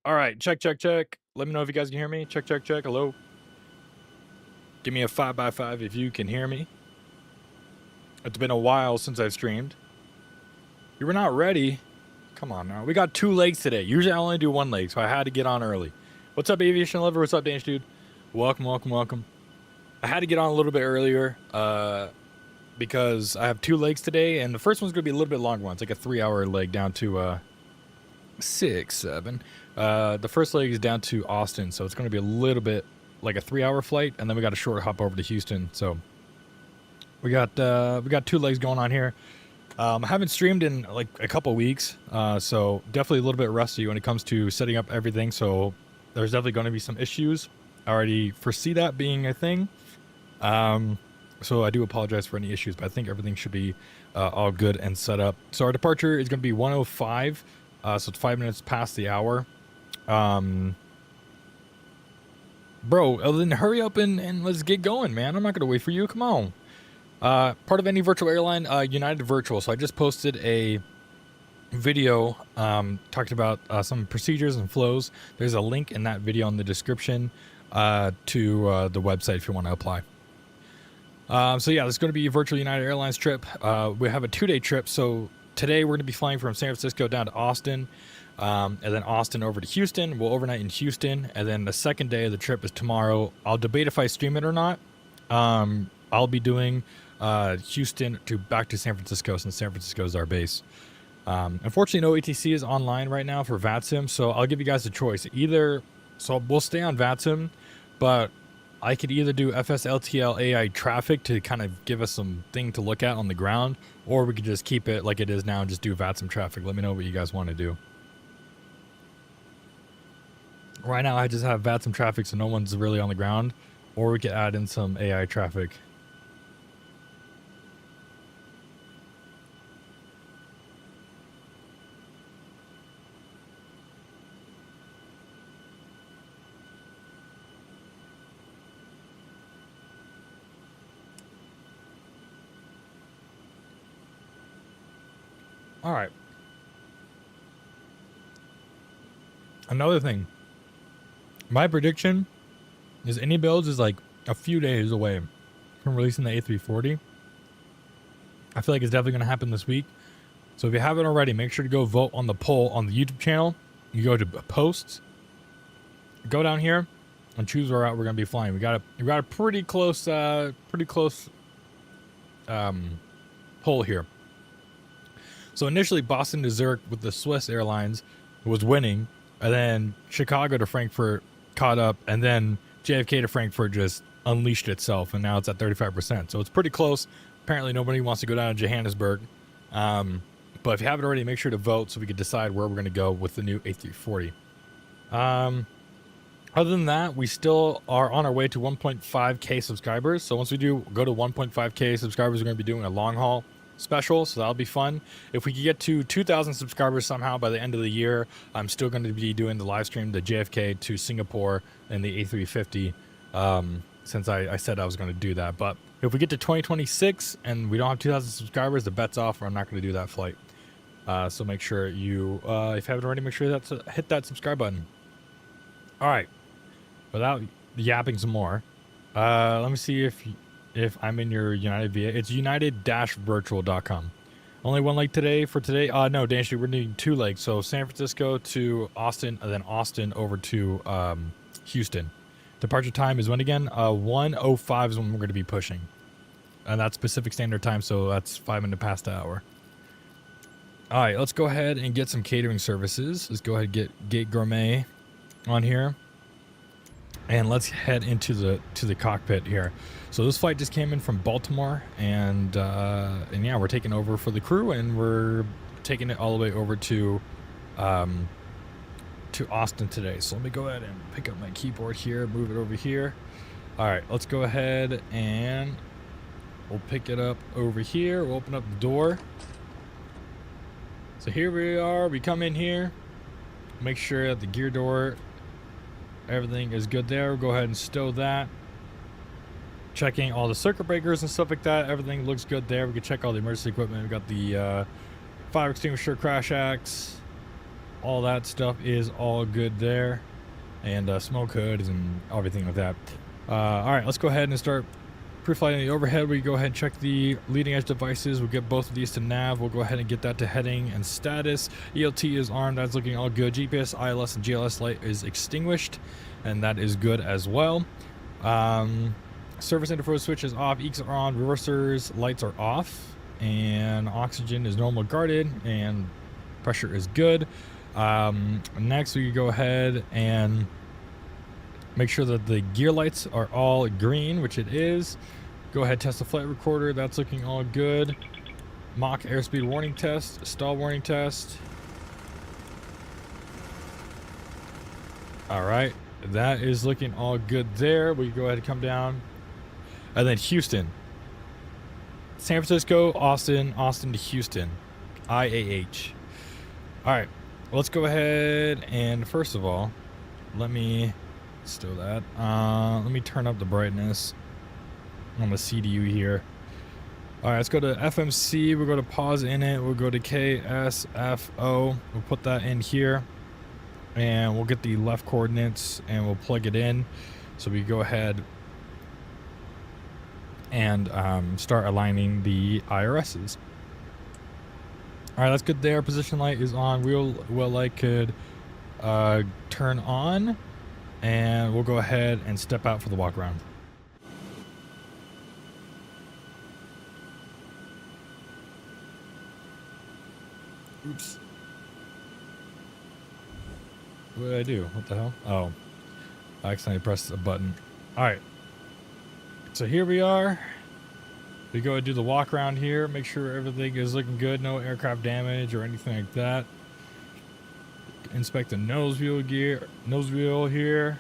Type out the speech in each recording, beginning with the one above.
All right, check, check, check. Let me know if you guys can hear me. Check, check, check. Hello. Give me a 5x5 if you can hear me. It's been a while since I've streamed. You were not ready. Come on now. We got 2 legs today. Usually I only do 1 leg, so I had to get on early. What's up, Aviation Lover? What's up, Danish Dude? Welcome, welcome, welcome. I had to get on a little bit earlier because I have 2 legs today, and the first one's going to be a little bit longer one. It's like a 3-hour leg down to 6, 7. The first leg is down to Austin, so it's going to be a little bit like a 3-hour flight, and then we got a short hop over to Houston. So we got 2 legs going on here. I haven't streamed in like a couple weeks, so definitely a little bit rusty when it comes to setting up everything. So there's definitely going to be some issues. I already foresee that being a thing. So I do apologize for any issues, but I think everything should be all good and set up. So our departure is going to be 1:05, so it's 5 minutes past the hour. Bro, then hurry up and let's get going, man. I'm not going to wait for you. Come on. Part of any virtual airline, United Virtual. So I just posted a video talking about some procedures and flows. There's a link in that video in the description to the website if you want to apply. So yeah, this is going to be a virtual United Airlines trip. We have a 2-day trip. So today we're going to be flying from San Francisco down to Austin, and then Austin over to Houston. We'll overnight in Houston, and then the second day of the trip is tomorrow. I'll debate if I stream it or not. I'll be doing Houston to back to San Francisco, since San Francisco is our base. Unfortunately, no ATC is online right now for VATSIM, so I'll give you guys a choice. So we'll stay on VATSIM, but I could either do FSLTL AI traffic to kind of give us some thing to look at on the ground, or we could just keep it like it is now and just do VATSIM traffic. Let me know what you guys want to do. Right now, I just have VATSIM traffic, so no one's really on the ground, or we could add in some AI traffic. All right. Another thing. My prediction is inibuilds is like a few days away from releasing the A340. I feel like it's definitely going to happen this week. So if you haven't already, make sure to go vote on the poll on the YouTube channel. You go to posts, go down here, and choose where we're going to be flying. We got a pretty close poll here. So initially, Boston to Zurich with the Swiss Airlines was winning, and then Chicago to Frankfurt caught up, and then JFK to Frankfurt just unleashed itself, and now it's at 35%. So it's pretty close. Apparently, nobody wants to go down to Johannesburg. But if you haven't already, make sure to vote so we can decide where we're going to go with the new A340. Other than that, we still are on our way to 1.5K subscribers. So once we do go to 1.5K subscribers, we're going to be doing a long haul special, so that'll be fun. If we could get to 2,000 subscribers somehow by the end of the year, I'm still going to be doing the live stream, the JFK to Singapore and the A350, since I said I was going to do that. But if we get to 2026 and we don't have 2,000 subscribers, the bet's off. I'm not going to do that flight. So make sure you, if you haven't already, make sure to hit that subscribe button. All right, without yapping some more, let me see if I'm in your United VA. It's united-virtual.com. Only 1 leg today for today. No, Dan, we're needing 2 legs. So San Francisco to Austin, and then Austin over to Houston. Departure time is when again? 1:05 is when we're going to be pushing. And that's Pacific Standard Time, so that's 5 minutes past the hour. All right, let's go ahead and get some catering services. Let's go ahead and get Gate Gourmet on here. And let's head into the cockpit here. So this flight just came in from Baltimore, and yeah, we're taking over for the crew, and we're taking it all the way over to Austin today. So let me go ahead and pick up my keyboard here, move it over here. All right, let's go ahead and we'll pick it up over here. We'll open up the door. So here we are. We come in here, make sure that the gear door, everything is good there. We'll go ahead and stow that. Checking all the circuit breakers and stuff like that. Everything looks good there. We can check all the emergency equipment. We got the fire extinguisher, crash axe. All that stuff is all good there. And smoke hoods and everything like that. All right, let's go ahead and start Pre-flight in the overhead, we go ahead and check the leading edge devices. We'll get both of these to nav. We'll go ahead and get that to heading and status. ELT is armed. That's looking all good. GPS, ILS, and GLS light is extinguished, and that is good as well. Service interface switch is off. EECs are on. Reversers, lights are off. And oxygen is normal guarded, and pressure is good. Next, we go ahead and make sure that the gear lights are all green, which it is. Go ahead, test the flight recorder. That's looking all good. Mach airspeed warning test, stall warning test. All right, that is looking all good there. We go ahead and come down. And then Houston. San Francisco, Austin, Austin to Houston. IAH. All right, let's go ahead and first of all, let me still that. Let me turn up the brightness on the CDU here. All right, let's go to FMC. We'll go to pause in it. We'll go to KSFO. We'll put that in here, and we'll get the left coordinates and we'll plug it in. So we go ahead and start aligning the IRSs. All right, that's good there. Position light is on. Wheel light could turn on. And we'll go ahead and step out for the walk around. Oops. What did I do? What the hell? Oh, I accidentally pressed a button. All right. So here we are. We go and do the walk around here. Make sure everything is looking good. No aircraft damage or anything like that. Inspect the nose wheel here.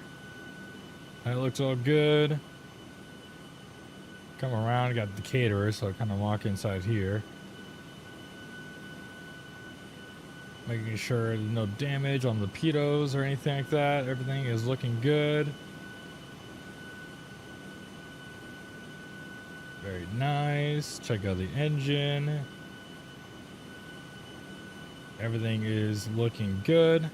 That looks all good. Come around, got the caterer, so I kind of walk inside here. Making sure there's no damage on the pitos or anything like that. Everything is looking good. Very nice. Check out the engine. Everything is looking good.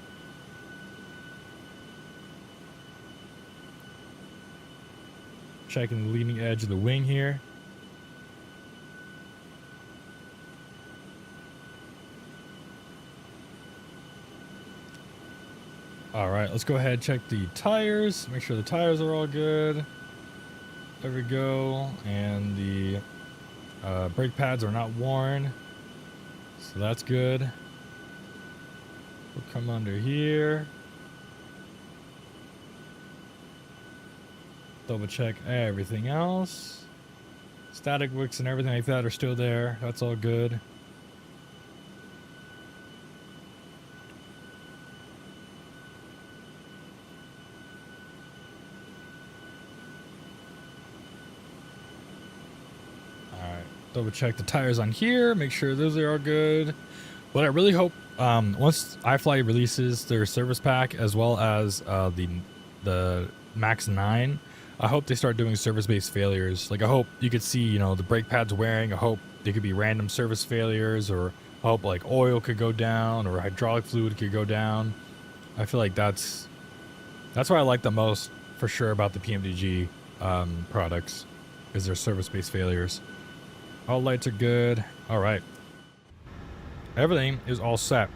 Checking the leading edge of the wing here. All right, let's go ahead and check the tires. Make sure the tires are all good. There we go. And the brake pads are not worn. So that's good. We'll come under here. Double check everything else. Static wicks and everything like that are still there. That's all good. Alright, double check the tires on here. Make sure those are all good. What I really hope, once IFLY releases their service pack as well as the Max 9, I hope they start doing service-based failures. Like, I hope you could see, you know, the brake pads wearing. I hope there could be random service failures, or I hope like oil could go down or hydraulic fluid could go down. I feel like that's what I like the most for sure about the PMDG products, is their service-based failures. All lights are good. All right. Everything is all set.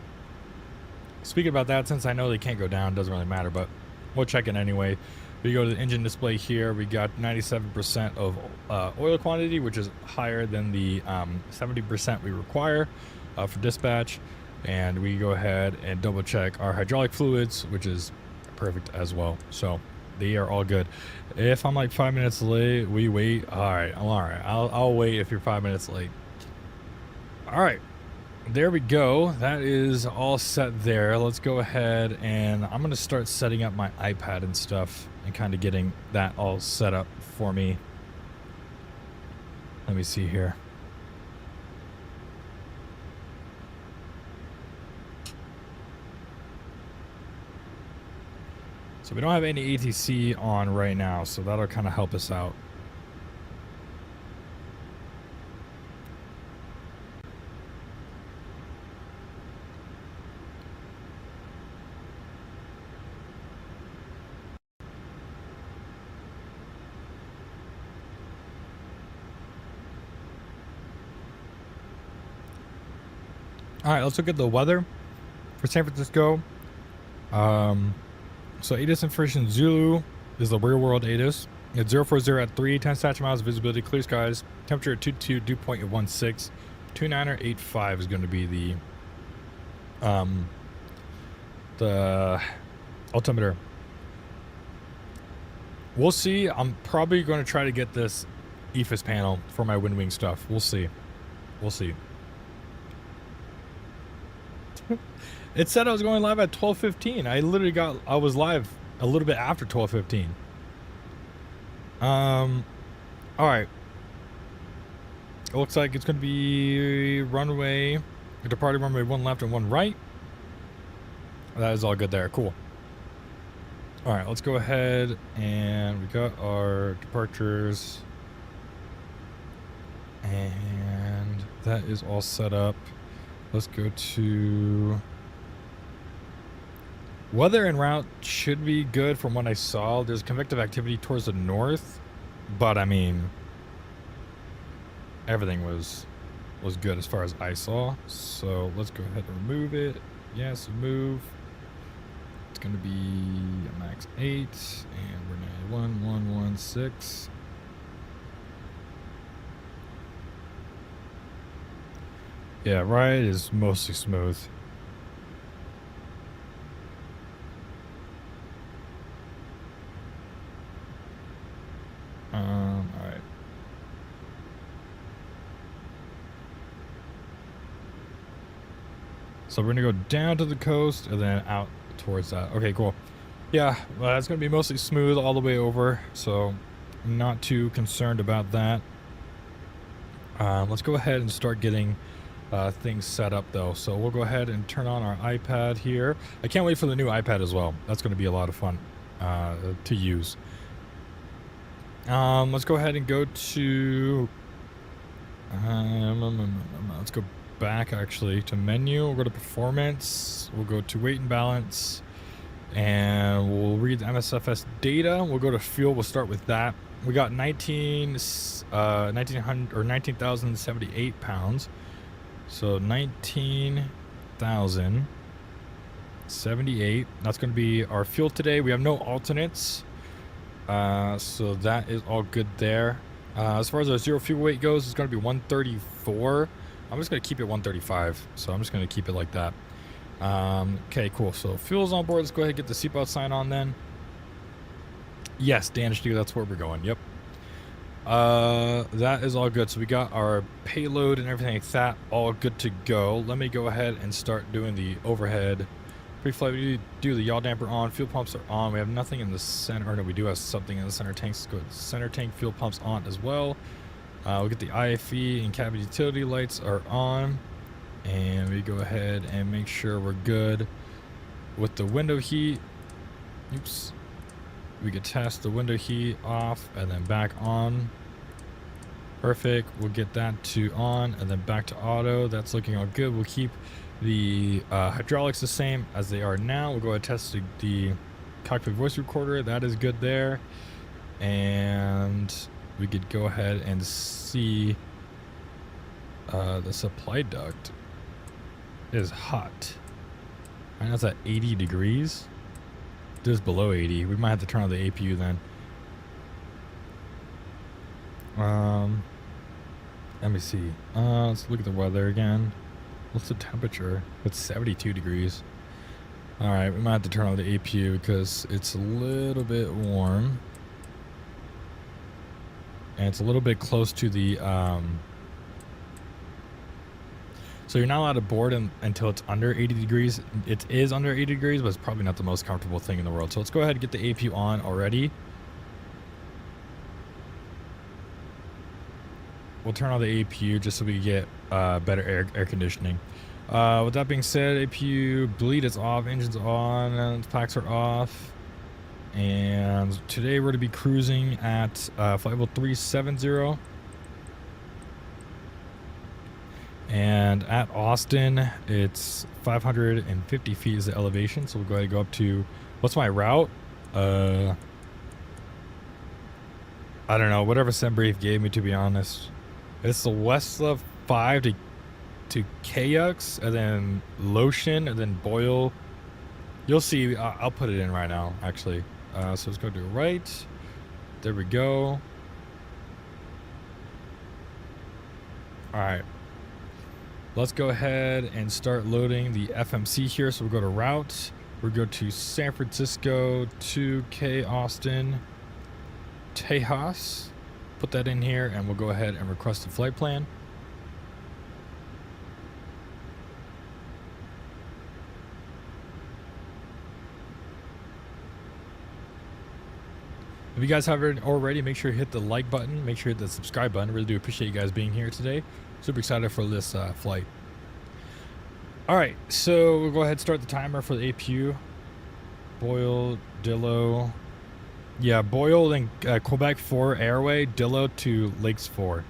Speaking about that, since I know they can't go down, doesn't really matter, but we'll check it anyway. We go to the engine display here. We got 97% of oil quantity, which is higher than the 70% we require for dispatch. And we go ahead and double check our hydraulic fluids, which is perfect as well. So they are all good. If I'm like 5 minutes late, we wait. All right, I'm all right. I'll wait if you're 5 minutes late. All right. There we go. That is all set there. Let's go ahead and I'm going to start setting up my iPad and stuff and kind of getting that all set up for me. Let me see here. So we don't have any ATC on right now, so that'll kind of help us out. All right, let's look at the weather for San Francisco. So ATIS information Zulu is the real world ATIS. It's 040 at 3, 10 statute miles, visibility, clear skies, temperature at 22, dew point at 16, 2985 is going to be the altimeter. We'll see. I'm probably going to try to get this EFIS panel for my wind wing stuff. We'll see. We'll see. It said I was going live at 12:15. I was live a little bit after 12:15. All right. It looks like it's going to be runway, departing runway 1 left and 1 right. That is all good there. Cool. All right, let's go ahead and we got our departures. And that is all set up. Let's go to weather en route. Should be good from what I saw. There's convective activity towards the north, but I mean, everything was good as far as I saw. So let's go ahead and remove it. Yes, move. It's going to be a max 8, and we're going to 1116. Yeah, right is mostly smooth. All right. So we're gonna go down to the coast and then out towards that. Okay, cool. Yeah, well, it's gonna be mostly smooth all the way over, so I'm not too concerned about that. Let's go ahead and start getting things set up though. So we'll go ahead and turn on our iPad here. I can't wait for the new iPad as well. That's going to be a lot of fun to use. Let's go ahead and go to let's go back actually to menu. We'll go to performance. We'll go to weight and balance, and we'll read the MSFS data. We'll go to fuel. We'll start with that. We got 19,078 pounds. So 19,078. That's going to be our fuel today. We have no alternates. So that is all good there. As far as our zero fuel weight goes, it's going to be 134. I'm just going to keep it 135. So I'm just going to keep it like that. Okay, cool. So fuel's on board. Let's go ahead and get the seatbelt sign on then. Yes, Danish dude, that's where we're going. Yep. That is all good. So we got our payload and everything like that all good to go. Let me go ahead and start doing the overhead pre-flight. We do the yaw damper on, fuel pumps are on. We have nothing in the center, or no, we do have something in the center tanks. Let's go center tank fuel pumps on as well. We'll get the IFE and cabin utility lights are on, and we go ahead and make sure we're good with the window heat. Oops. We could test the window heat off and then back on. Perfect. We'll get that to on and then back to auto. That's looking all good. We'll keep the hydraulics the same as they are now. We'll go ahead and test the cockpit voice recorder. That is good there. And we could go ahead and see the supply duct is hot. And that's at 80 degrees. Just below 80. We might have to turn on the APU then. Let me see. Let's look at the weather again. What's the temperature? It's 72 degrees. All right, we might have to turn on the APU because it's a little bit warm. And it's a little bit close to the so you're not allowed to board until it's under 80 degrees. It is under 80 degrees, but it's probably not the most comfortable thing in the world. So let's go ahead and get the APU on already. We'll turn on the APU just so we get better air conditioning. With that being said, APU bleed is off, engine's on, and packs are off. And today we're going to be cruising at flight level 370. And at Austin, it's 550 feet is the elevation. So we'll go ahead and go up to, what's my route? I don't know, whatever SemBrief gave me, to be honest. It's the west of 5 to to KX, and then lotion, and then boil. You'll see. I'll put it in right now, actually. So let's go to right. There we go. All right. Let's go ahead and start loading the FMC here. So we'll go to route. We'll go to San Francisco to K Austin, Tejas. Put that in here, and we'll go ahead and request a flight plan. If you guys haven't already, make sure you hit the like button. Make sure you hit the subscribe button. I really do appreciate you guys being here today. Super excited for this flight. All right, so we'll go ahead and start the timer for the APU. Boyle, Dillo. Yeah, Boyle and Quebec 4 Airway, Dillo to Lakes 4.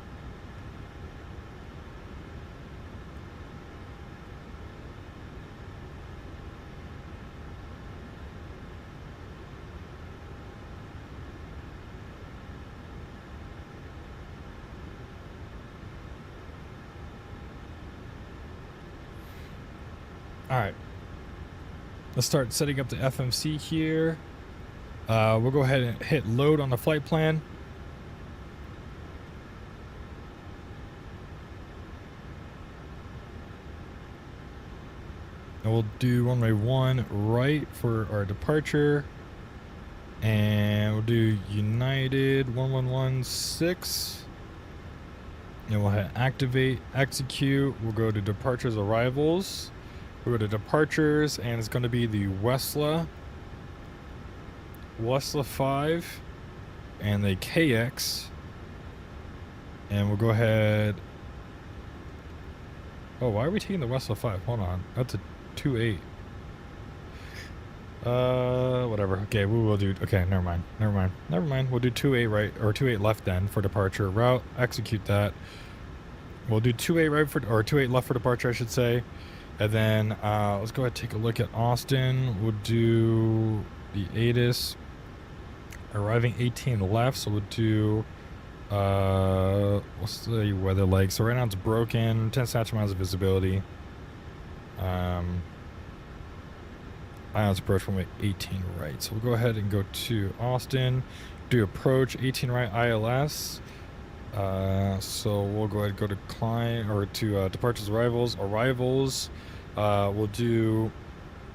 All right, let's start setting up the FMC here. We'll go ahead and hit load on the flight plan. And we'll do runway 1 right for our departure. And we'll do United 1116. And we'll hit activate, execute. We'll go to departures, arrivals. We'll go to departures, and it's going to be the Westla 5 and the KX. And we'll go ahead. Oh, why are we taking the Westla 5? Hold on. That's a 28. Whatever. Okay, we will do. Okay, never mind. We'll do 28 right or 28 left then for departure. Route, execute that. We'll do 28 right for, or 28 left for departure, I should say. And then let's go ahead and take a look at Austin. We'll do the Addons arriving 18 left. So we'll do what's the weather like? So right now it's broken, 10 satchel miles of visibility. IONS approach runway 18 right. So we'll go ahead and go to Austin, do approach 18 right ILS. So we'll go ahead and go to climb or to departures, arrivals. We'll do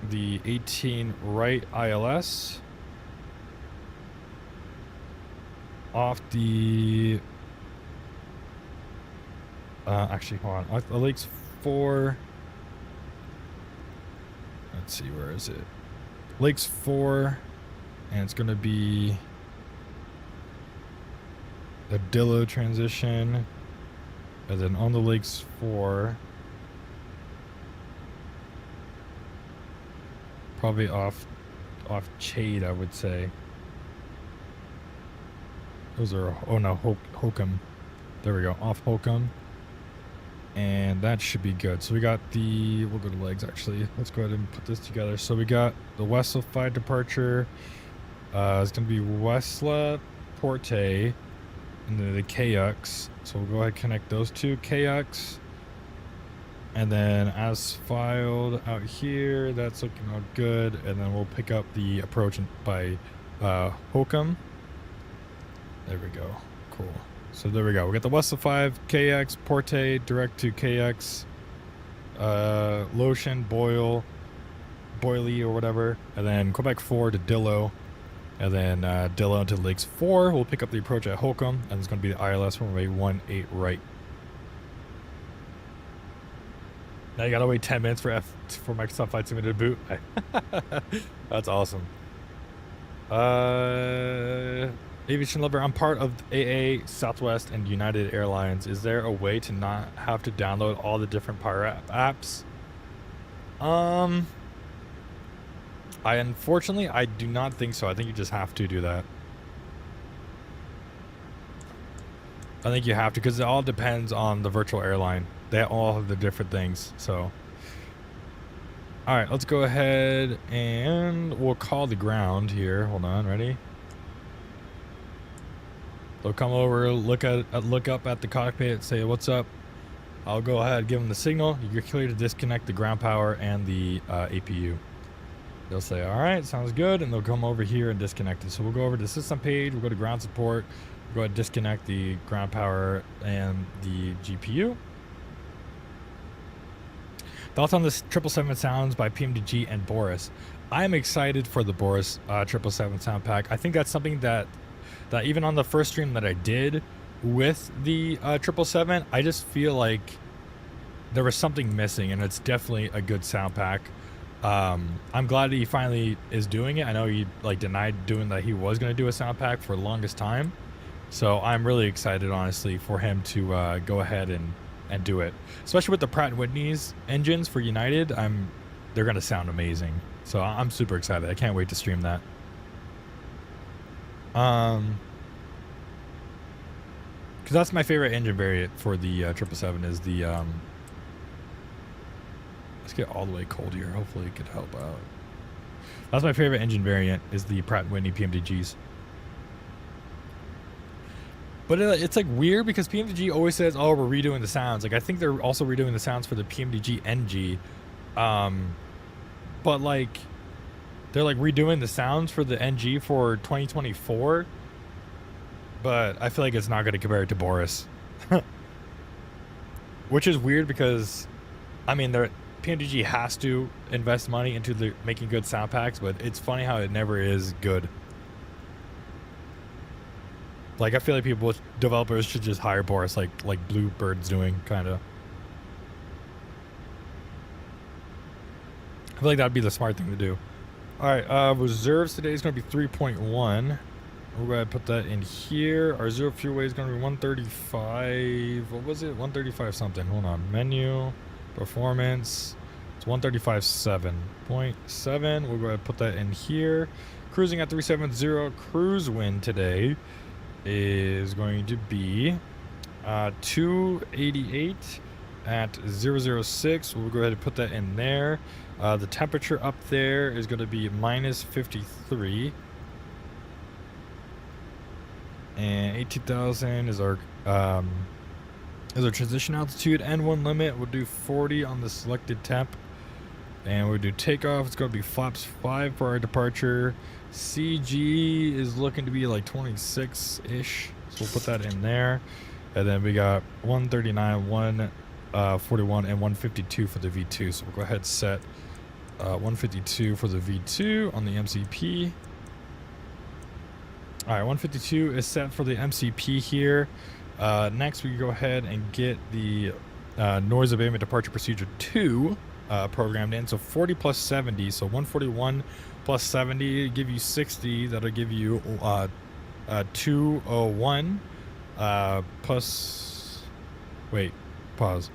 the 18 right ILS off the actually hold on, the Lakes 4. Let's see, where is it? Lakes 4, and it's gonna be a Dillo transition, and then on the Lakes 4, probably off Chade, I would say. Those are, oh no, Hokum. There we go, off Hokum. And that should be good. So we got the, we'll go to legs actually. Let's go ahead and put this together. So we got the Westla 5 departure. It's going to be Westla, Porte, and then the KX. So we'll go ahead and connect those two KX. And then as filed out here, that's looking all good. And then we'll pick up the approach by Hokum. There we go. Cool. So there we go. We got the Westla 5, KX, Porte, direct to KX, Lotion, Boyle, Boily or whatever, and then Quebec 4 to Dillo, and then Dillo to Lakes 4. We'll pick up the approach at Holcomb, and it's going to be the ILS runway 18 right. Now you gotta wait 10 minutes for Microsoft Flight Simulator to boot. That's awesome. Aviation lover, I'm part of AA, Southwest, and United Airlines. Is there a way to not have to download all the different Pirate apps? Unfortunately, I do not think so. I think you just have to do that. I think you have to, because it all depends on the virtual airline. They all have the different things, so. All right, let's go ahead and we'll call the ground here. Hold on, ready? They'll come over, look up at the cockpit, say what's up, I'll go ahead and give them the signal. You're clear to disconnect the ground power and the APU. They'll say, all right, sounds good. And they'll come over here and disconnect it. So we'll go over to the system page. We'll go to ground support. We'll go ahead and disconnect the ground power and the GPU. Thoughts on this 777 sounds by PMDG and Boris. I'm excited for the Boris 777 sound pack. I think that's something that even on the first stream that I did with the 777, I just feel like there was something missing, and it's definitely a good sound pack. I'm glad that he finally is doing it. I know he like denied doing that he was going to do a sound pack for the longest time. So I'm really excited, honestly, for him to go ahead and do it. Especially with the Pratt & Whitney's engines for United, they're going to sound amazing. So I'm super excited. I can't wait to stream that. Because that's my favorite engine variant for the 777 is the let's get all the way cold here. Hopefully it could help out. That's my favorite engine variant is the Pratt & Whitney PMDGs. But it's like weird because PMDG always says, oh, we're redoing the sounds. Like I think they're also redoing the sounds for the PMDG NG. But like they're like redoing the sounds for the NG for 2024. But I feel like it's not going to compare it to Boris. Which is weird because, I mean, PMDG has to invest money into making good sound packs, but it's funny how it never is good. Like, I feel like developers should just hire Boris like Bluebird's doing, kind of. I feel like that'd be the smart thing to do. All right, reserves today is going to be 3.1. We're going to put that in here. Our zero fuel weight is going to be 135. What was it? 135 something. Hold on. Menu, performance. It's 135.7. We're going to put that in here. Cruising at 370. Cruise wind today is going to be 288 at 006. We'll go ahead and put that in there. The temperature up there is going to be minus 53. And 18,000 is our transition altitude. N1 limit, we'll do 40 on the selected temp. And we'll do takeoff. It's going to be flaps 5 for our departure. CG is looking to be like 26-ish. So we'll put that in there. And then we got 139, 141, and 152 for the V2. So we'll go ahead and set 152 for the V2 on the MCP. All right, 152 is set for the MCP here. Next, we go ahead and get the noise abatement departure procedure 2 programmed in. So 40 plus 70, so 141 plus 70 give you 60. That'll give you 201 plus, wait, pause.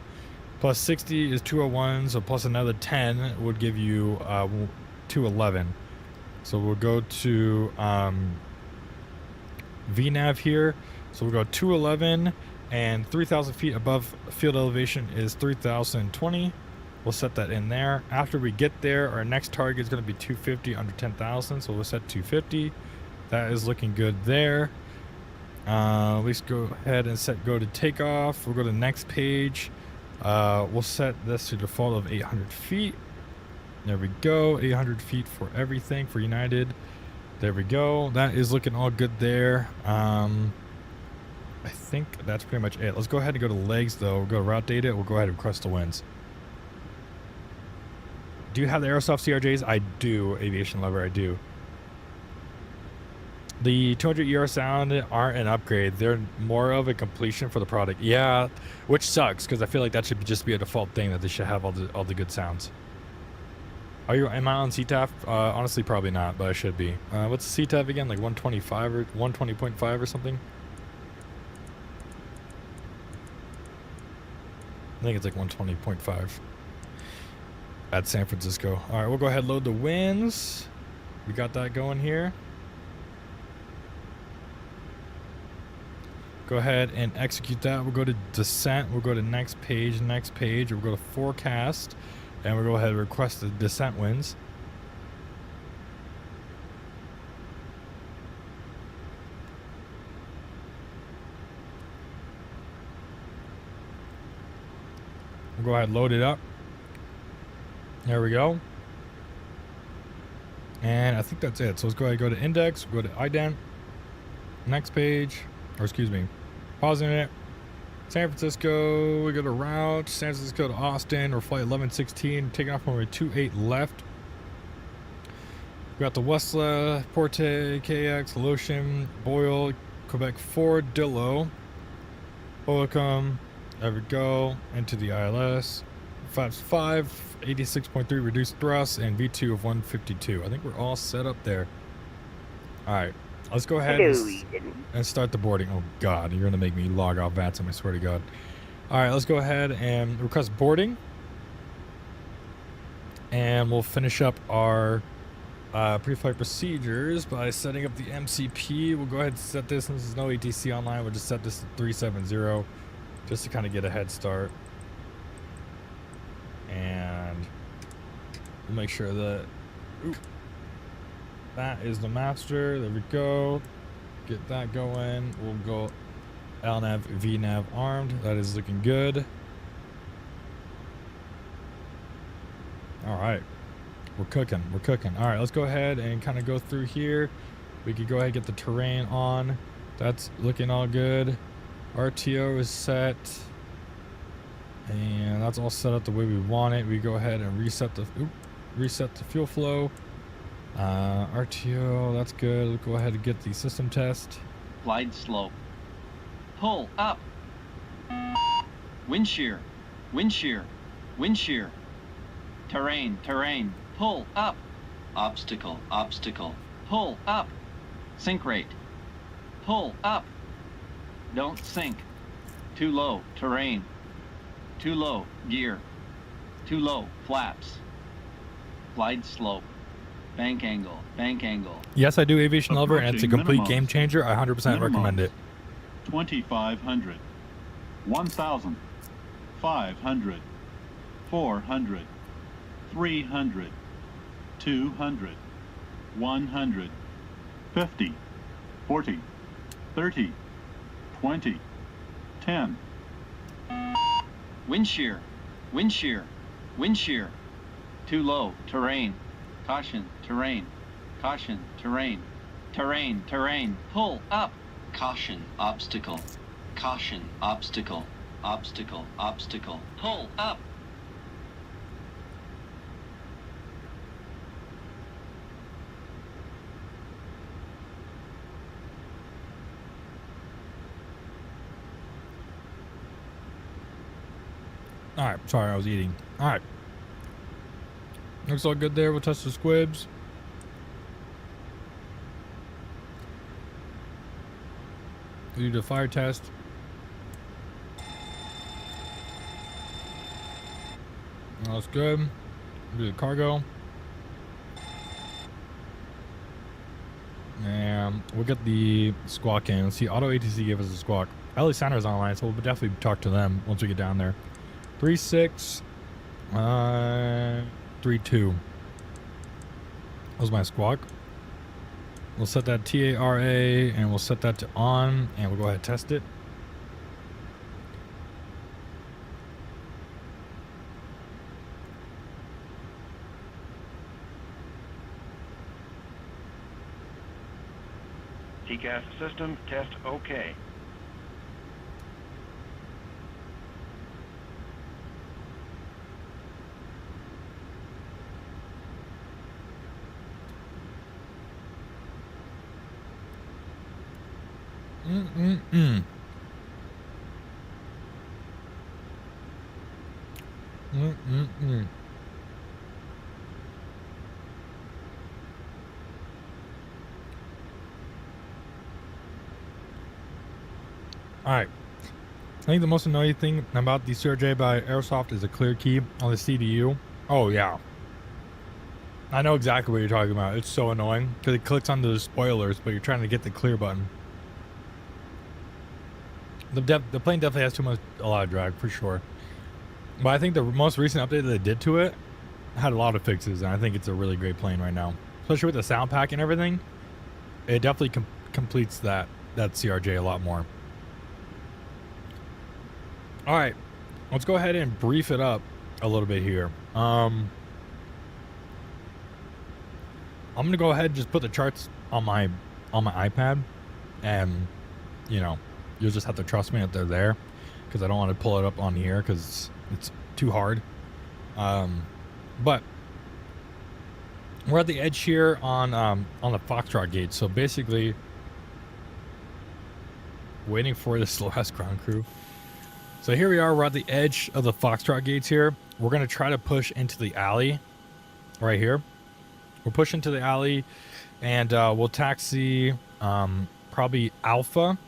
Plus 60 is 201, so plus another 10 would give you 211. So we'll go to VNAV here. So we'll go 211 and 3,000 feet above field elevation is 3,020. We'll set that in there. After we get there, our next target is going to be 250 under 10,000. So we'll set 250. That is looking good there. Let's go ahead and set go to takeoff. We'll go to the next page. We'll set this to default of 800 feet. There we go. 800 feet for everything for United. There we go. That is looking all good there. I think that's pretty much it. Let's go ahead and go to legs though. We'll go to route data. We'll go ahead and request the winds. Do you have the Aerosoft CRJs? I do. Aviation Lover, I do. The 200 ER sound aren't an upgrade. They're more of a completion for the product. Yeah, which sucks because I feel like that should just be a default thing that they should have all the good sounds. Am I on CTAF? Honestly, probably not, but I should be. What's the CTAF again? Like 125 or 120.5 or something? I think it's like 120.5 at San Francisco. All right, we'll go ahead and load the winds. We got that going here. Go ahead and execute that. We'll go to descent. We'll go to next page. We'll go to forecast. And we'll go ahead and request the descent winds. We'll go ahead and load it up. There we go. And I think that's it. So let's go ahead and go to index, we'll go to ident, next page, or excuse me, pausing it. San Francisco, we go to route, San Francisco to Austin, or flight 1116, taking off runway 28 left. We got the Westla, Porte, KX, Lotion, Boyle, Quebec 4, Dillo, Oacum, there we go, into the ILS. Flaps 5, 86.3 reduced thrust, and V2 of 152. I think we're all set up there. All right, let's go ahead and start the boarding. Oh God, you're gonna make me log off VATSIM, I swear to God. All right, let's go ahead and request boarding. And we'll finish up our pre-flight procedures by setting up the MCP. We'll go ahead and set this, since there's no ATC online, we'll just set this to 370, just to kind of get a head start. And we'll make sure that that is the master. There we go. Get that going. We'll go LNAV, VNAV armed. That is looking good. All right. We're cooking. We're cooking. All right, let's go ahead and kind of go through here. We could go ahead and get the terrain on. That's looking all good. RTO is set. And that's all set up the way we want it. We go ahead and reset the fuel flow. RTO, that's good. We'll go ahead and get the system test. Glide slope. Pull up. Wind shear. Wind shear. Wind shear. Terrain. Terrain. Pull up. Obstacle. Obstacle. Pull up. Sink rate. Pull up. Don't sink. Too low. Terrain. Too low, gear. Too low, flaps. Glide slope. Bank angle, bank angle. Yes, I do Aviation Lover, and it's a complete game changer. I 100% recommend it. 2,500, 1,000, 500, 400, 300, 200, 100, 50, 40, 30, 20, 10. Wind shear, wind shear, wind shear. Too low, terrain. Caution, terrain. Caution, terrain. Terrain, terrain. Pull up. Caution, obstacle. Caution, obstacle. Obstacle, obstacle. Pull up. All right, sorry, I was eating. All right. Looks all good there. We'll test the squibs. We'll do the fire test. That's good. We'll do the cargo. And we'll get the squawk in. Let's see, Auto ATC gave us a squawk. Alexander's online, so we'll definitely talk to them once we get down there. 36 32. That was my squawk. We'll set that TARA and we'll set that to on, and we'll go ahead and test it. TCAS system test okay. All right. I think the most annoying thing about the CRJ by Airsoft is a clear key on the CDU. Oh, yeah. I know exactly what you're talking about. It's so annoying because it clicks on the spoilers, but you're trying to get the clear button. The plane definitely has a lot of drag for sure. But I think the most recent update that they did to it had a lot of fixes, and I think it's a really great plane right now. Especially with the sound pack and everything. It definitely completes that CRJ a lot more. All right, let's go ahead and brief it up a little bit here. I'm gonna go ahead and just put the charts on my iPad, and you know, you'll just have to trust me that they're there, because I don't want to pull it up on here because it's too hard. But we're at the edge here on the Foxtrot gate. So basically, waiting for the slow-ass ground crew. So here we are. We're at the edge of the Foxtrot gates here. We're gonna try to push into the alley right here. We'll push into the alley, and we'll taxi probably Alpha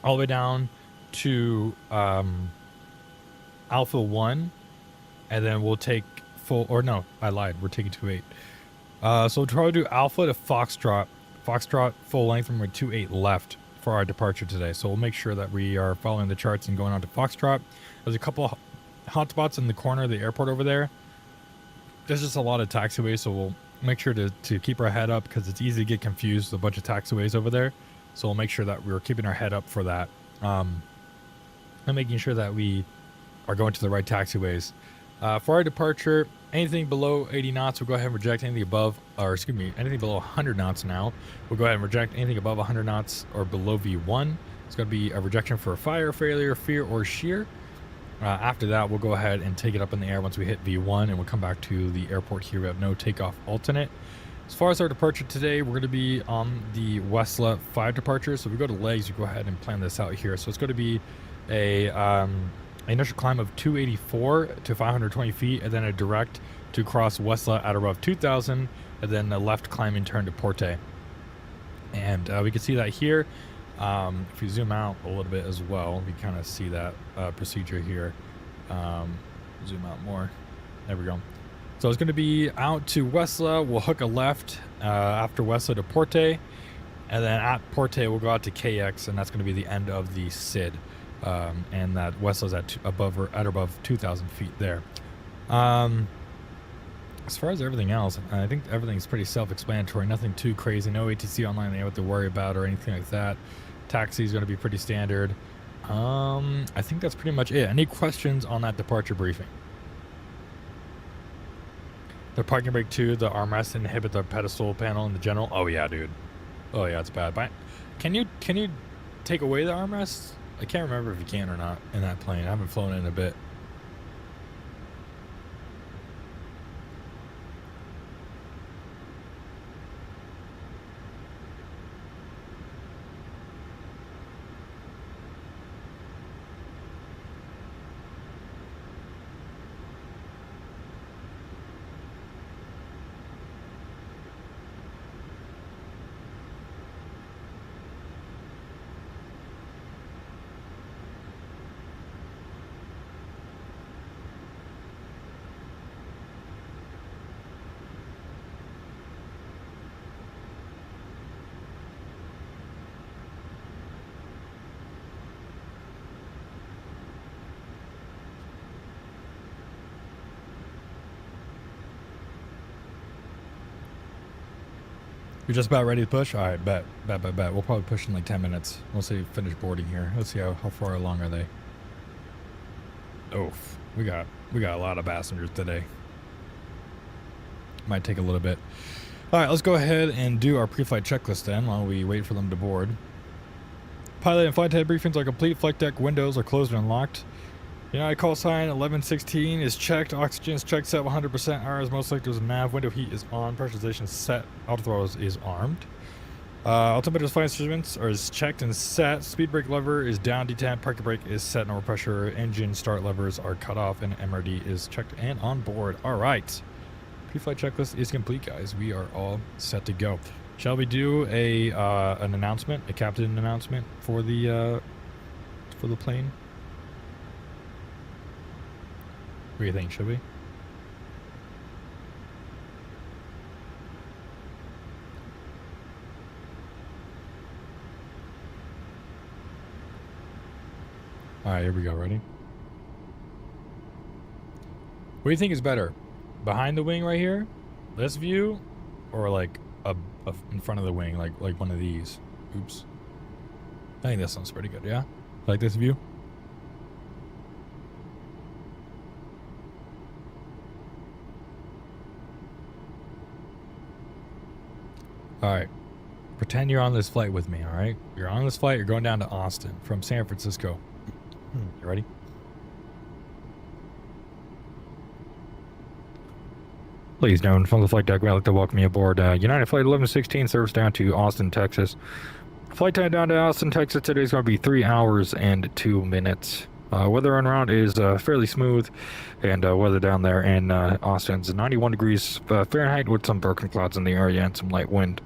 all the way down to Alpha 1, and then we'll take full, or no, I lied, we're taking 28. So we'll try to do Alpha to Foxtrot full length, and we're 28 left for our departure today. So we'll make sure that we are following the charts and going on to Foxtrot. There's a couple hotspots in the corner of the airport over there. There's just a lot of taxiways, so we'll make sure to keep our head up, because it's easy to get confused with a bunch of taxiways over there. So we'll make sure that we're keeping our head up for that, and making sure that we are going to the right taxiways. For our departure, anything below 80 knots, we'll go ahead and reject. Anything above, or excuse me, anything below 100 knots now, we'll go ahead and reject. Anything above 100 knots or below V1, it's going to be a rejection for fire, failure, fear, or shear. After that, we'll go ahead and take it up in the air once we hit V1, and we'll come back to the airport here. We have no takeoff alternate. As far as our departure today, we're going to be on the Westla 5 departure. So if we go to legs, you go ahead and plan this out here. So it's going to be a initial climb of 284 to 520 feet, and then a direct to cross Westla at above 2,000, and then a left climb and turn to Porte. And we can see that here. If we zoom out a little bit as well, we kind of see that procedure here. Zoom out more. There we go. So it's going to be out to Westla. We'll hook a left after Westla to Porte, and then at Porte we'll go out to KX, and that's going to be the end of the SID. And that Westla's at above 2,000 feet there. As far as everything else, I think everything's pretty self-explanatory. Nothing too crazy. No ATC online they have to worry about or anything like that. Taxi is going to be pretty standard. I think that's pretty much it. Any questions on that departure briefing? The parking brake 2, the armrest inhibit the pedestal panel in the general. Oh yeah, dude. Oh yeah, it's bad. But can you take away the armrest? I can't remember if you can or not in that plane. I haven't flown it in a bit. You're just about ready to push? All right, bet. We'll probably push in like 10 minutes. We'll see. Finish boarding here. Let's see how far along are they. Oof, we got a lot of passengers today. Might take a little bit. All right, let's go ahead and do our pre-flight checklist then while we wait for them to board. Pilot and flight head briefings are complete. Flight deck windows are closed and unlocked. United call sign 1116 is checked. Oxygen is checked, set 100%. Hours most selectors nav. Window heat is on. Pressurization set. Auto throttle is armed. Altimeter flight instruments is checked and set. Speed brake lever is down, detent. Parking brake is set. No pressure. Engine start levers are cut off, and MRD is checked and on board. All right. Pre-flight checklist is complete, guys. We are all set to go. Shall we do an announcement, a captain announcement for the plane? What do you think? Should we? All right, here we go. Ready? What do you think is better? Behind the wing right here? This view? Or like up in front of the wing, like one of these? Oops. I think this one's pretty good, yeah? Like this view? All right. Pretend you're on this flight with me, all right? You're on this flight. You're going down to Austin from San Francisco. You ready? Ladies and gentlemen, from the flight deck, we'd like to welcome you aboard United Flight 1116, service down to Austin, Texas. Flight time down to Austin, Texas today is going to be 3 hours and 2 minutes. Weather en route is fairly smooth, and weather down there in Austin's 91 degrees Fahrenheit with some broken clouds in the area and some light wind.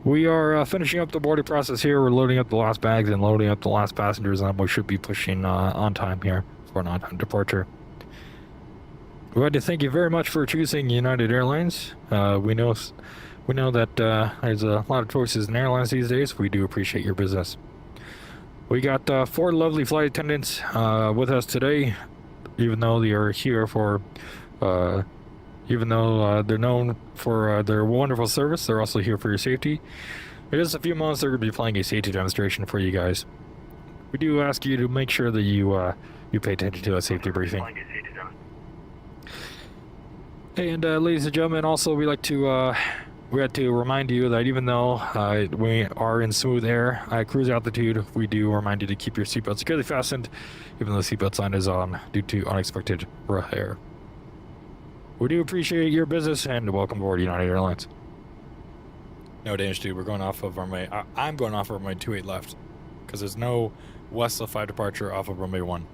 We are finishing up the boarding process here. We're loading up the last bags and loading up the last passengers, and we should be pushing on time here for an on-time departure. We'd like to thank you very much for choosing United Airlines. We know that there's a lot of choices in airlines these days. We do appreciate your business. We got 4 lovely flight attendants with us today, even though they are here for, even though they're known for their wonderful service, they're also here for your safety. In just a few moments, they're going to be playing a safety demonstration for you guys. We do ask you to make sure that you pay attention to a safety briefing. And ladies and gentlemen, also we had to remind you that even though we are in smooth air at cruise altitude, we do remind you to keep your seatbelt securely fastened, even though the seatbelt sign is on due to unexpected rough air. We do appreciate your business, and welcome aboard United Airlines. No, Danish dude, we're going off of runway. I'm going off of runway 28 left, because there's no West 5 departure off of runway 1.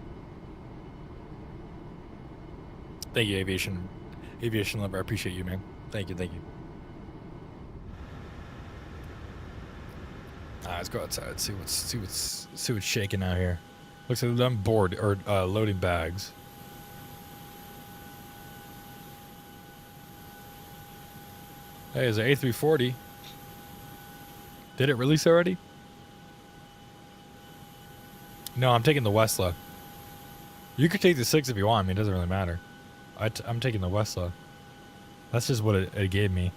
Thank you, Aviation Lover. I appreciate you, man. Thank you. Let's go outside. See what's shaking out here. Looks like I'm bored or loading bags. Hey, is it A340? Did it release already? No, I'm taking the Westla. You could take the 6 if you want. I mean, it doesn't really matter. I'm taking the Westla. That's just what it gave me.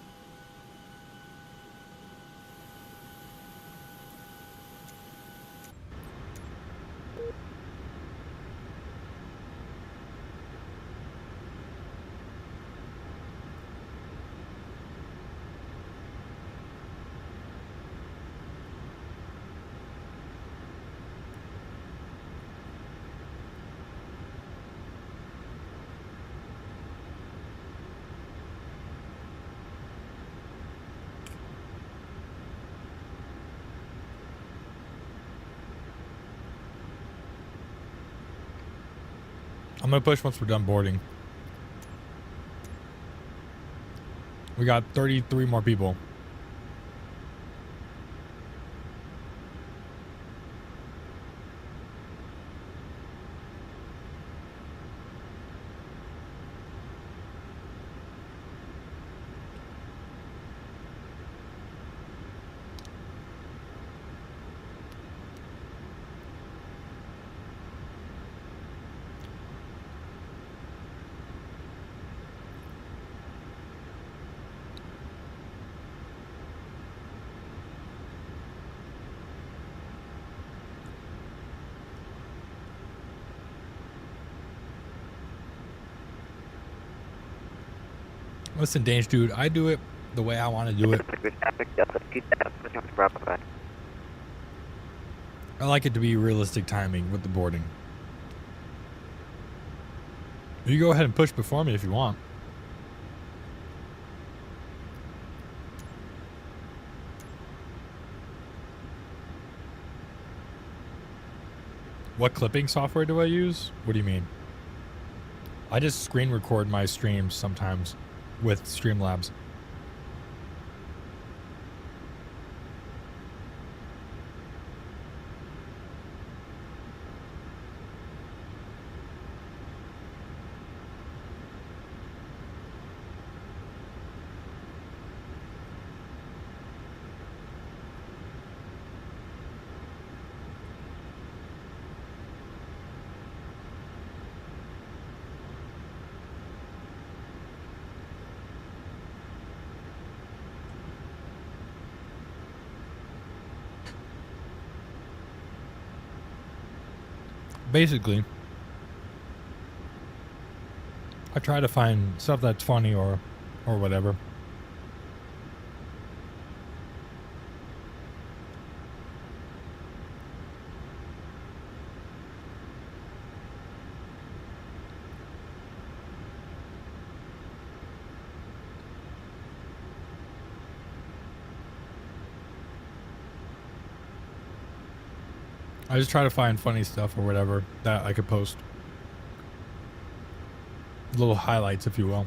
I'm gonna push once we're done boarding. We got 33 more people. Listen, Danish dude, I do it the way I want to do it. I like it to be realistic timing with the boarding. You go ahead and push before me if you want. What clipping software do I use? What do you mean? I just screen record my streams sometimes with Streamlabs. Basically, I try to find stuff that's funny or whatever. I just try to find funny stuff or whatever that I could post. Little highlights, if you will.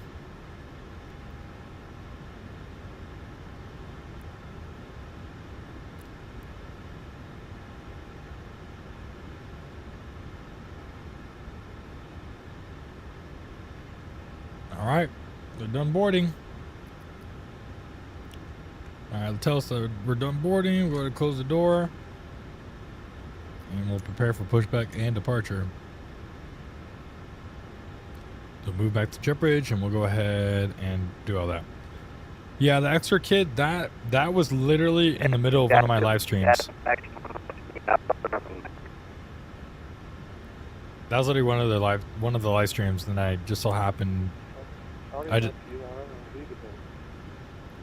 All right, they're done boarding. All right, tell us that we're done boarding. We're going to close the door. And we'll prepare for pushback and departure. So move back to jet bridge and we'll go ahead and do all that. Yeah, the extra kit, that was literally in the middle of one of my live streams. That was literally one of the live streams, and I just so happened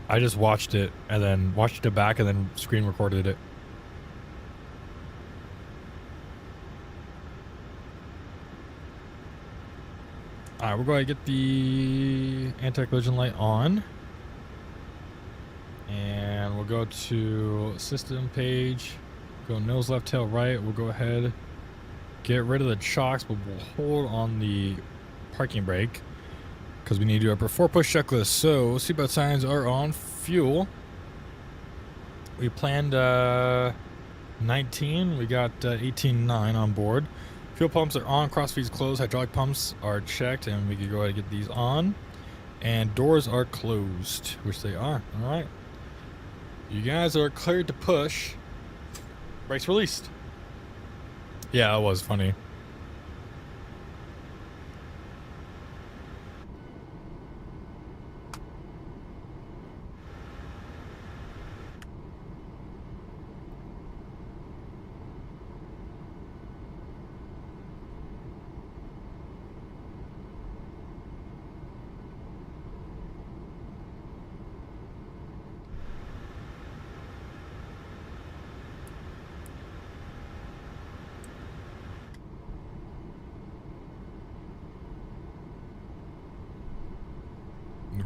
I just watched it and then watched it back and then screen recorded it. Alright, we're going to get the anti-collision light on. And we'll go to system page. Go nose left, tail right. We'll go ahead, get rid of the chocks, but we'll hold on the parking brake because we need to do our before push checklist. So seatbelt signs are on. Fuel, we planned 19. We got 18.9 on board. Fuel pumps are on, cross feeds closed, hydraulic pumps are checked, and we can go ahead and get these on. And doors are closed, which they are. All right, you guys are cleared to push. Brakes released. Yeah, that was funny.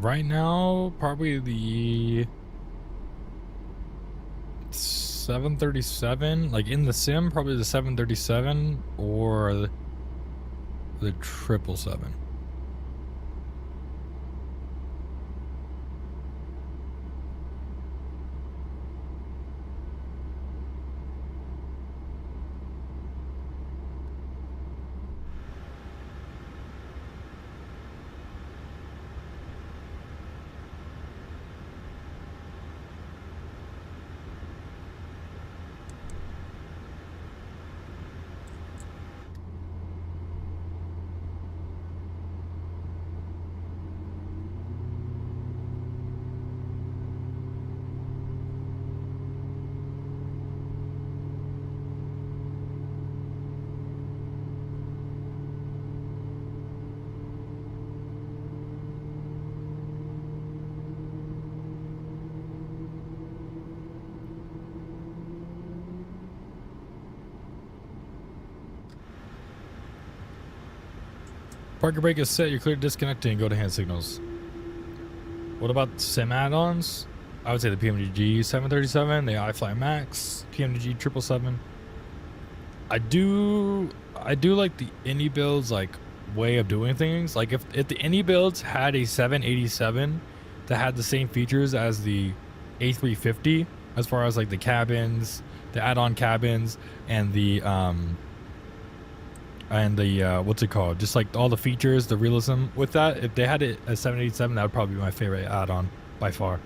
Right now, probably the 737, like in the sim, probably the 737 or the 777. Parking brake is set. You're clear to disconnect and go to hand signals. What about sim add-ons? I would say the PMDG 737, the IFLY Max, PMDG 777. I do like the inibuilds like way of doing things. Like if the inibuilds had a 787 that had the same features as the A350, as far as like the cabins, the add-on cabins, and the what's it called? Just like all the features, the realism with that. If they had it as 787, that would probably be my favorite add-on by far.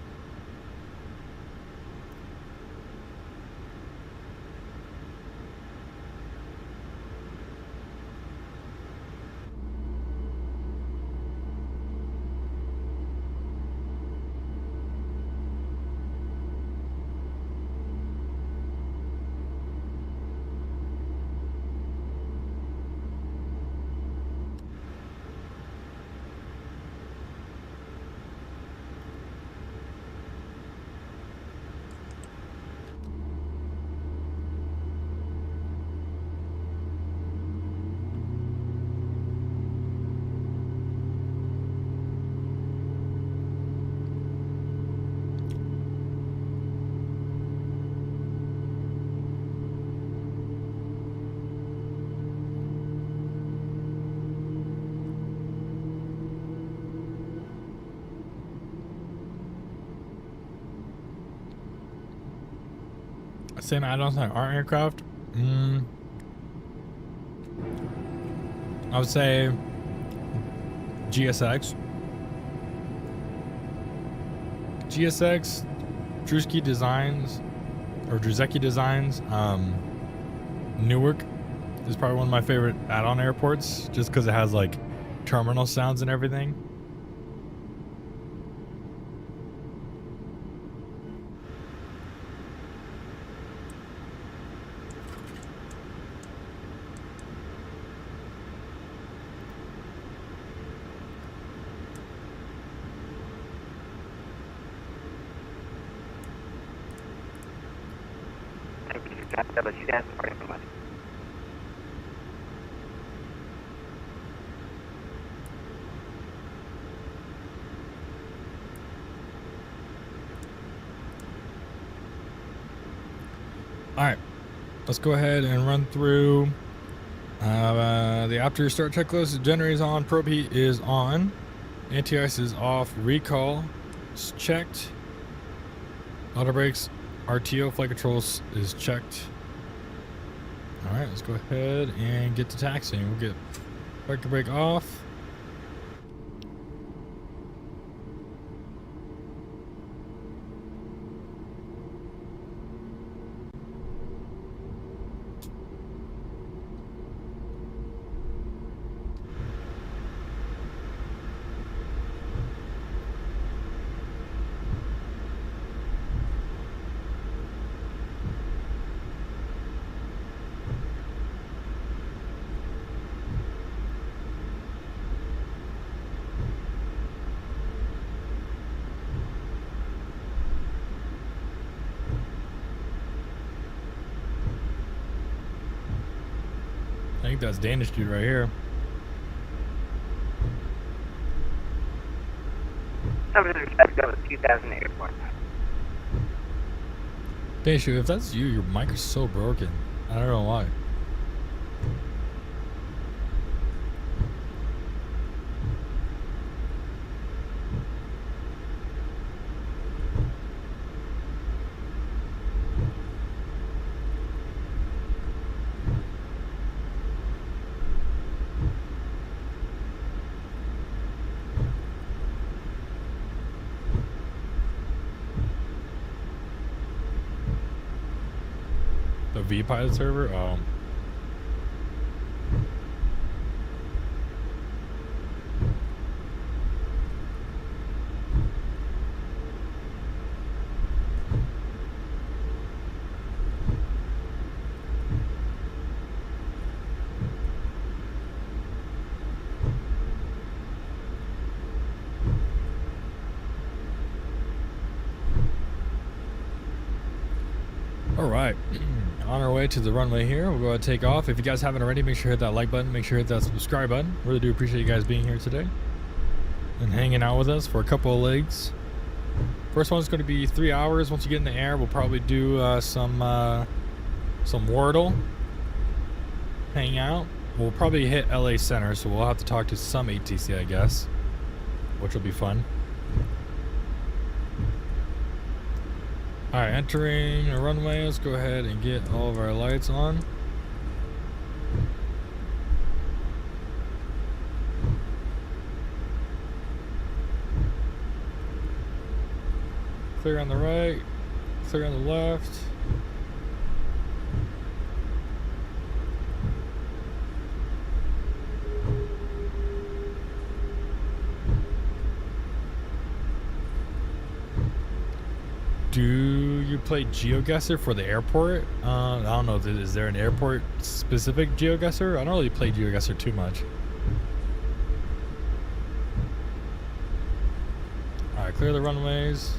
Same add-ons on our aircraft. I would say GSX. GSX, Drewski Designs, or Druzecki Designs, Newark is probably one of my favorite add-on airports, just because it has like terminal sounds and everything. Alright, let's go ahead and run through the after start checklist. The generator is on, probe heat is on, anti-ice is off, recall is checked, auto brakes, RTO flight controls is checked. Alright, let's go ahead and get to taxiing. We'll get park brake off. I think that's Danish dude right here. Over to go to 2000 airport. Danish dude, if that's you, your mic is so broken. I don't know why. The V-Pilot server? Oh. All right. On our way to the runway here. We'll go ahead and take off. If you guys haven't already, make sure to hit that like button. Make sure to hit that subscribe button. Really do appreciate you guys being here today and hanging out with us for a couple of legs. First one's going to be 3 hours. Once you get in the air, we'll probably do some Wordle, hang out. We'll probably hit LA Center, so we'll have to talk to some ATC, I guess, which will be fun. Alright, entering the runway. Let's go ahead and get all of our lights on. Clear on the right, clear on the left. Do you play GeoGuessr for the airport? I don't know. Is there an airport specific GeoGuessr? I don't really play GeoGuessr too much. Alright, clear the runways.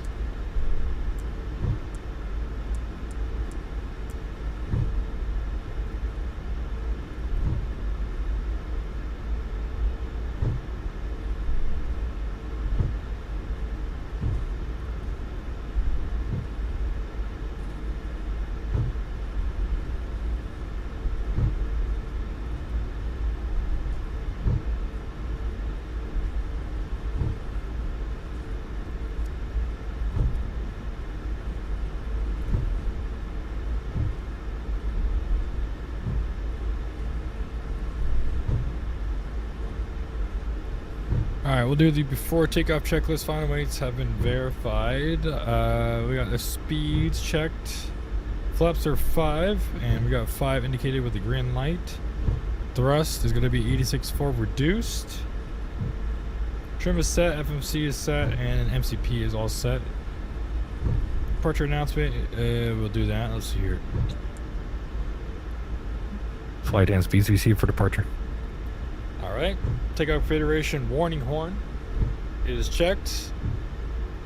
All right, we'll do the before takeoff checklist. Final weights have been verified. We got the speeds checked. Flaps are 5, and we got 5 indicated with the green light. Thrust is going to be 86.4 reduced. Trim is set, FMC is set, and MCP is all set. Departure announcement, we'll do that. Let's see here. Flight and speeds we see for departure. All right. Takeoff configuration warning horn is checked.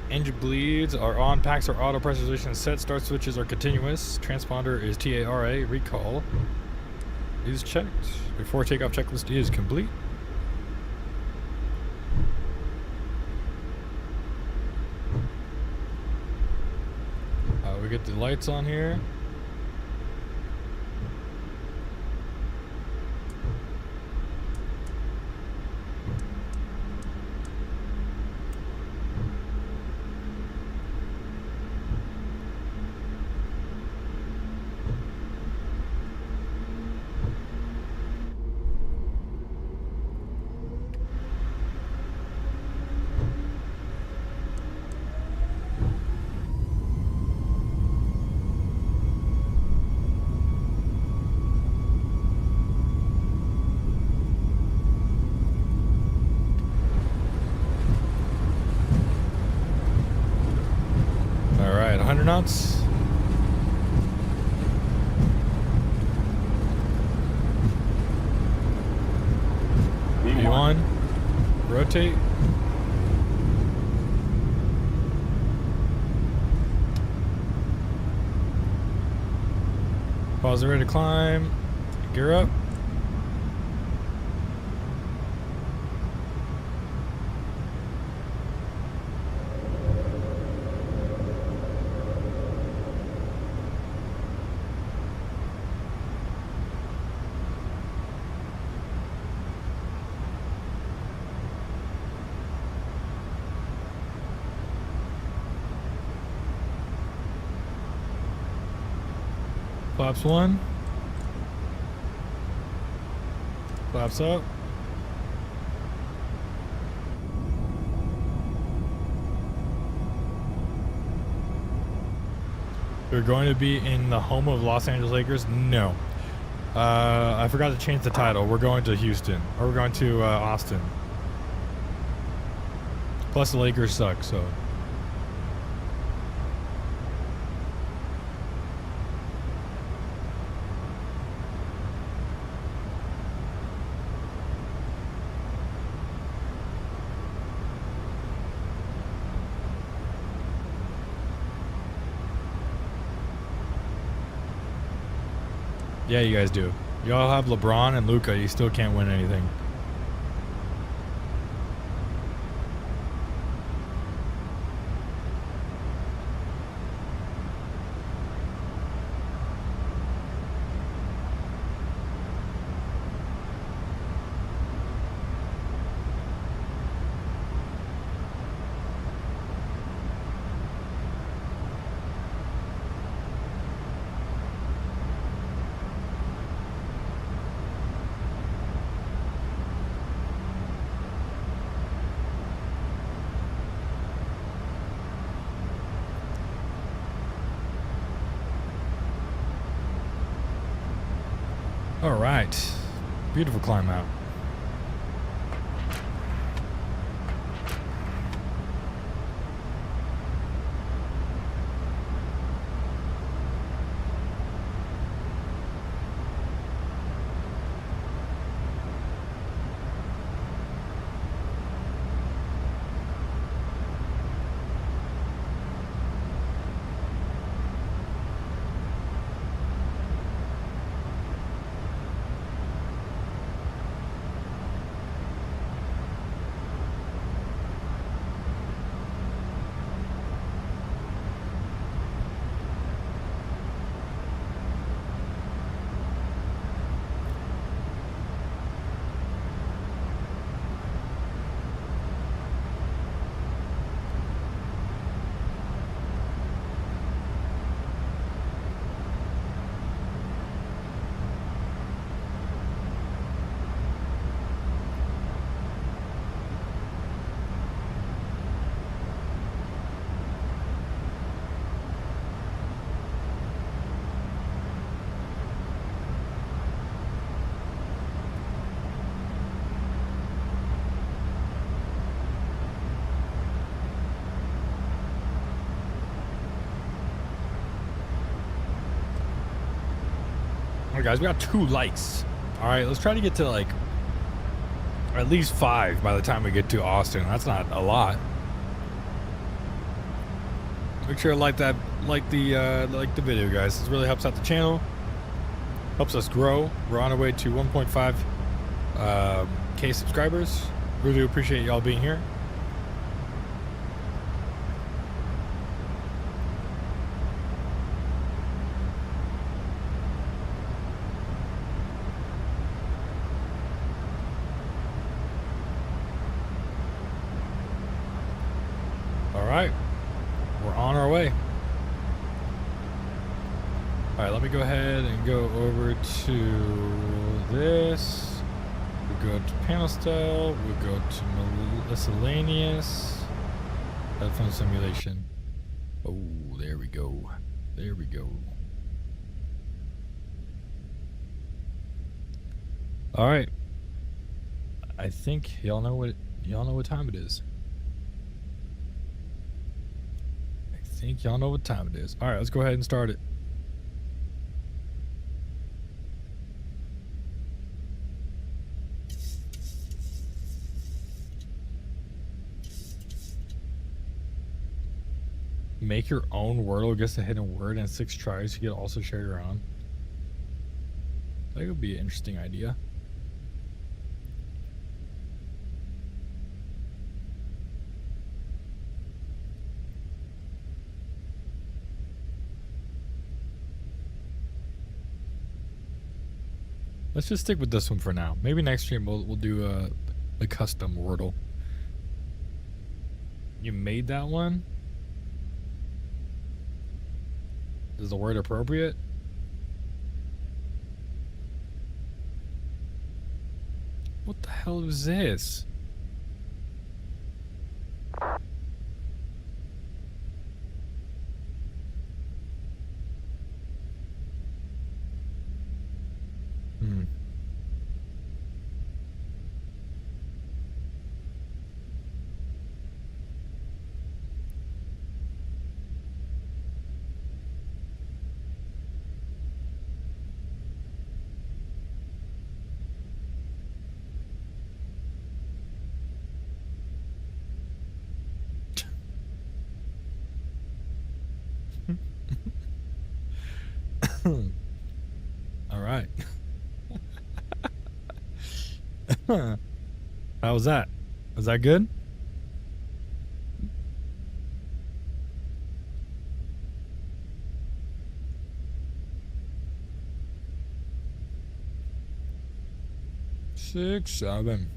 Engine bleeds are on. Packs are auto. Pressurization is set. Start switches are continuous. Transponder is TARA. Recall is checked. Before takeoff checklist is complete. We get the lights on here. All right, 100 knots. V1, rotate. Pause the ready to climb. Gear up. Flaps 1. Flaps up. We're going to be in the home of Los Angeles Lakers? No. I forgot to change the title. We're going to Houston. Or we're going to Austin. Plus the Lakers suck, so... Yeah, you guys do. Y'all have LeBron and Luka. You still can't win anything. All right. Beautiful climb out. guys. We got 2 likes. All right, let's try to get to like at least 5 by the time we get to Austin. That's not a lot. Make sure to like the video, guys. This really helps out the channel. Helps us grow. We're on our way to 1.5 K subscribers. Really appreciate y'all being here. All right, we're on our way. All right, let me go ahead and go over to this. We go to panel style. We go to miscellaneous. Headphone simulation. Oh, there we go. There we go. All right. I think y'all know what time it is. I think y'all know what time it is. All right, let's go ahead and start it. Make your own Wordle, guess a hidden word, and 6 tries. You can also share your own. That would be an interesting idea. Let's just stick with this one for now. Maybe next stream we'll do a custom Wordle. You made that one? Is the word appropriate? What the hell is this? All right. How was that? Was that good? Six, 7.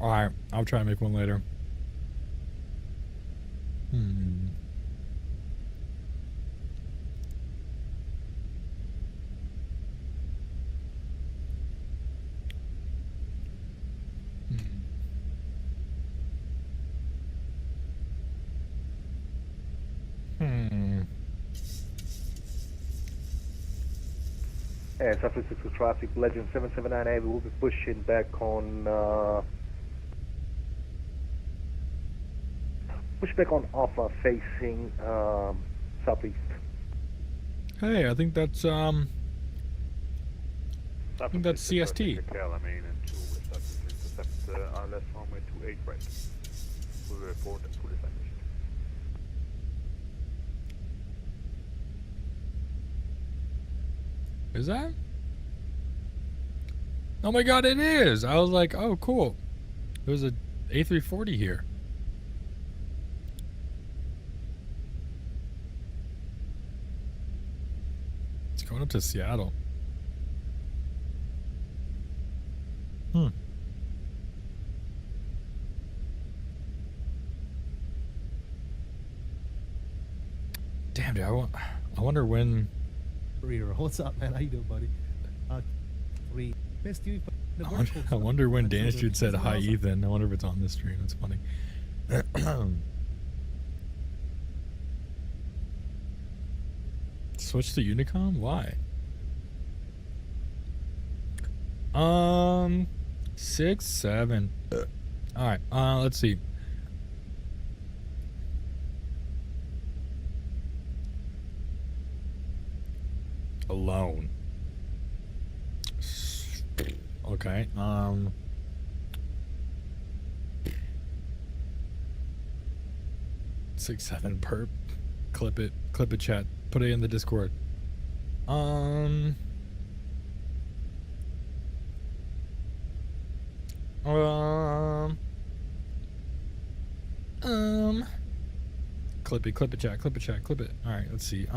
Alright, I'll try to make one later. And San Francisco traffic, Legend 779A, we will be pushing back on, push back on Alpha facing southeast. Hey, I think that's CST. Is that? Oh my god, it is! I was like, oh cool. There's a A340 here. It's going up to Seattle. Damn, dude, I wonder when... What's up, man? How you doing, buddy? I wonder when Danish dude said hi, Ethan. I wonder if it's on this stream. It's funny. Switch to Unicom? Why? 6, 7. All right. Let's see. Alone. Okay. 6, 7 perp. Clip it, chat. Put it in the Discord. Clip it, chat, clip it. All right, let's see.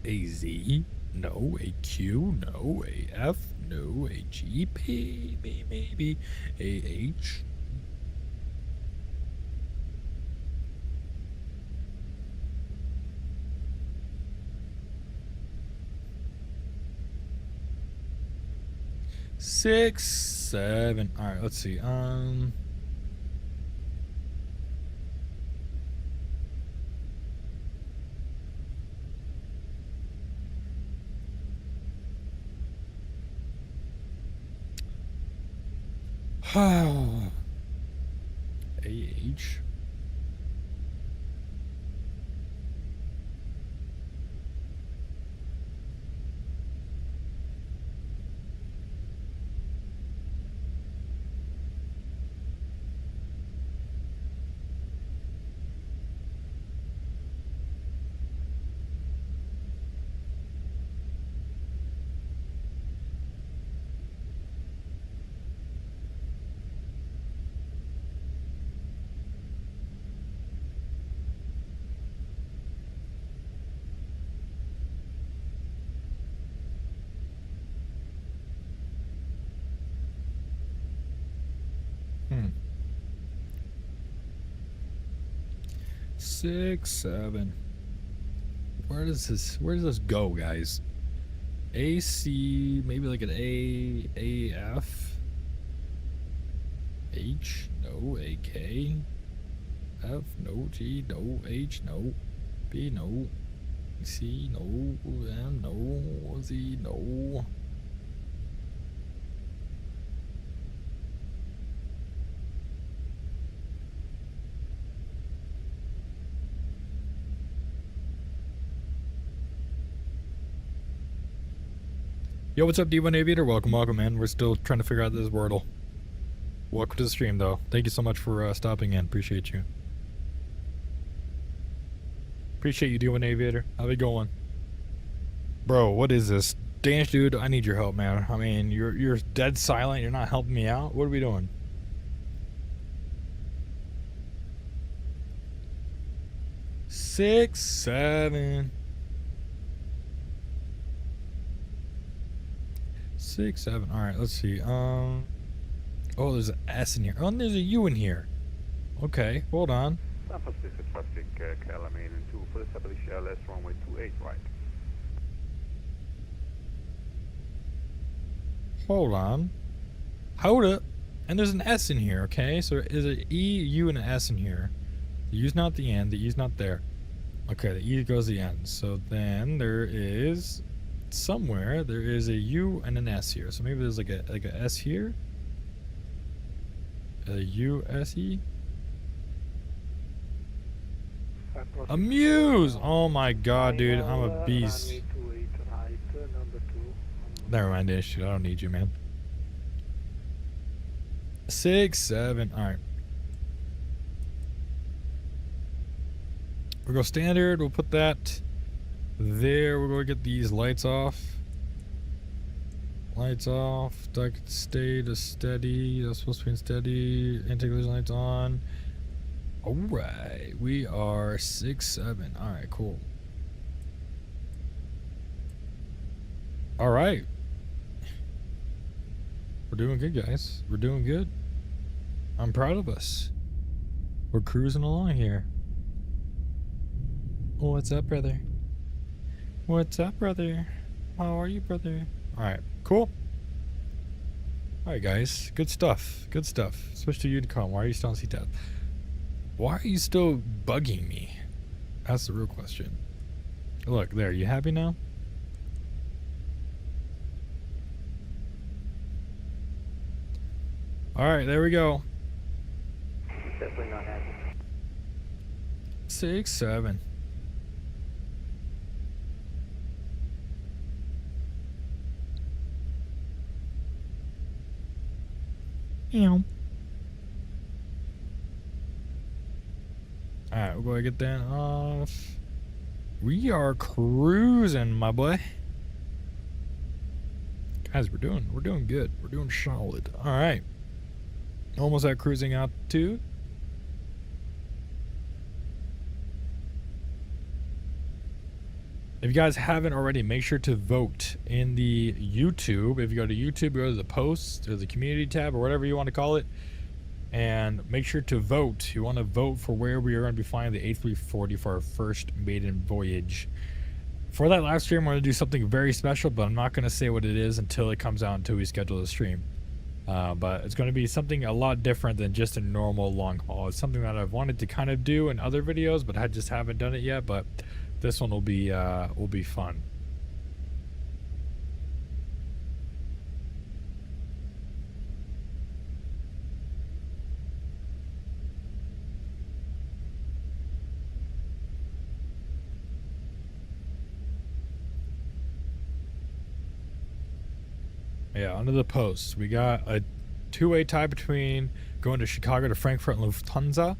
A Z, no. A Q, no. A F, no. A G, maybe. A H. Six, 7. All right, let's see. AH. Hmm. 6, 7. Where does this go, guys? AC, maybe like an A, F, H, no. AK, F, no. G, no. H, no. B, no. C, no. M, no. Z, no. Yo, what's up, D1 Aviator? Welcome, man. We're still trying to figure out this Wordle. Welcome to the stream, though. Thank you so much for stopping in. Appreciate you. Appreciate you, D1 Aviator. How's it going? Bro, what is this? Danish dude, I need your help, man. I mean, you're dead silent. You're not helping me out. What are we doing? Six, 7. 6, 7. All right, let's see. Oh, there's an S in here. Oh, and there's a U in here. Okay, hold on. San Francisco traffic, Calamine and 2 for establish LS runway 28 right. Hold on. Hold up. And there's an S in here, okay? So there's an E, U, and an S in here. The U's not the end, the E's not there. Okay, the E goes the end. So then there is somewhere there is a U and an S here. So maybe there's like a S here. A U S E. Amuse! Oh my god, dude, I'm a beast. Never mind, Ish. I don't need you, man. 6, 7. All right. We'll go standard. We'll put that there. We're going to get these lights off. Lights off. Duck stay to steady. That's supposed to be in steady. Intake those lights on. Alright. We are 6, 7. Alright, cool. Alright. We're doing good, guys. We're doing good. I'm proud of us. We're cruising along here. What's up, brother? What's up, brother? How are you, brother? Alright, cool. All right, guys. Good stuff. Good stuff. Switch to Unicom. Why are you still on CTAP? Why are you still bugging me? That's the real question. Look, there. You happy now? All right, there we go. Definitely not happy. 6, 7. All right, we'll go ahead and get that off. We are cruising, my boy. Guys, we're doing good. We're doing solid. All right. Almost at cruising altitude. If you guys haven't already, make sure to vote in the YouTube. If you go to YouTube, go to the posts or the community tab or whatever you want to call it, and make sure to vote. You want to vote for where we are going to be flying the A340 for our first maiden voyage. For that live stream, we're going to do something very special, but I'm not going to say what it is until it comes out, until we schedule the stream. But it's going to be something a lot different than just a normal long haul. It's something that I've wanted to kind of do in other videos, but I just haven't done it yet. But this one will be fun. Yeah, under the posts, we got a two-way tie between going to Chicago to Frankfurt and Lufthansa.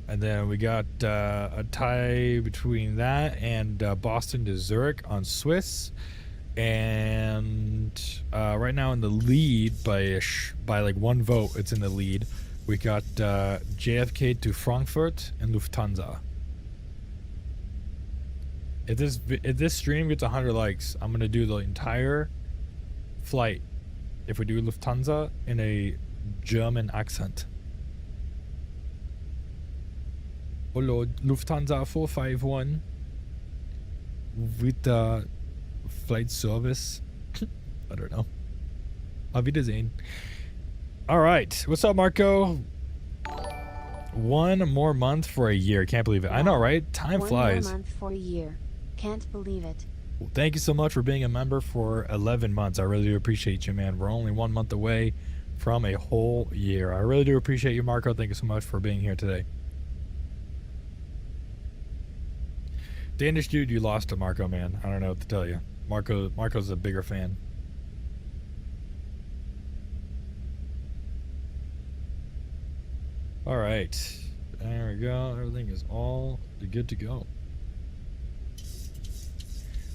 And then we got a tie between that and Boston to Zurich on Swiss. And right now in the lead by like one vote, it's in the lead. We got JFK to Frankfurt and Lufthansa. If this stream gets 100 likes, I'm gonna do the entire flight, if we do Lufthansa, in a German accent. Hello, Lufthansa 451 with the flight service. I don't know. Auf Wiedersehen. All right, what's up, Marco? 1 more month for a year. Can't believe it. I know, right? Time flies. 1 more month for a year. Can't believe it. Well, thank you so much for being a member for 11 months. I really do appreciate you, man. We're only 1 month away from a whole year. I really do appreciate you, Marco. Thank you so much for being here today. Danish dude, you lost to Marco, man. I don't know what to tell you. Marco's a bigger fan. All right, there we go. Everything is all good to go.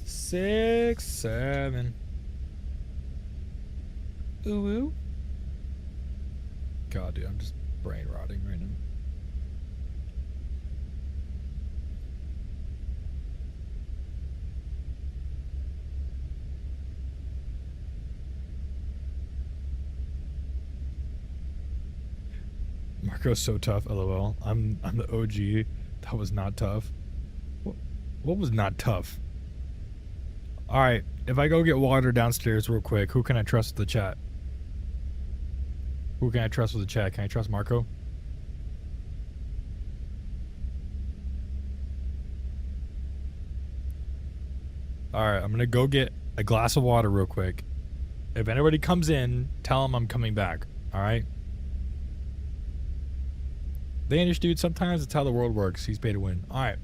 6, 7. Ooh, ooh. God, dude, I'm just brain rotting right now. Marco's so tough, lol. I'm the OG. That was not tough. What was not tough? Alright, if I go get water downstairs real quick, who can I trust with the chat? Who can I trust with the chat? Can I trust Marco? Alright, I'm gonna go get a glass of water real quick. If anybody comes in, tell them I'm coming back. Alright? Danish dude, sometimes it's how the world works. He's paid to win. Alright.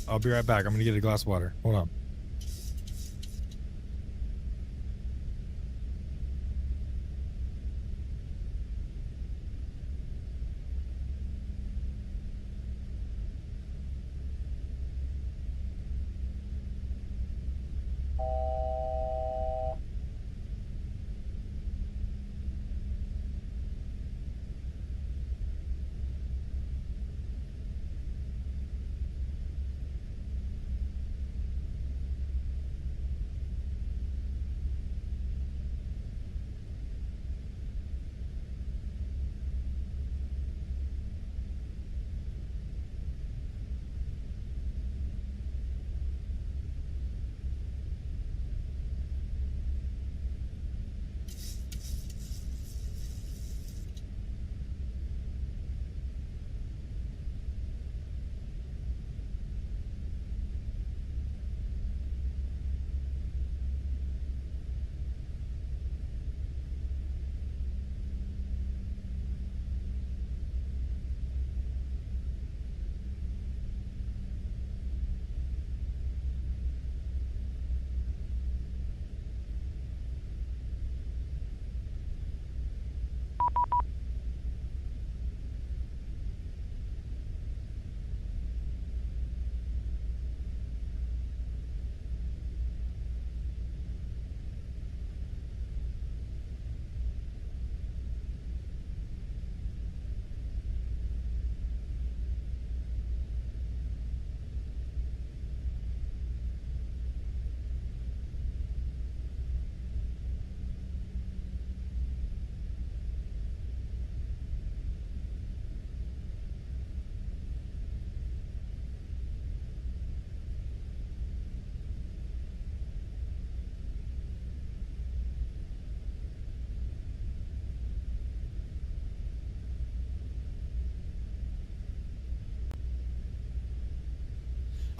I'll be right back. I'm gonna get a glass of water. Hold on.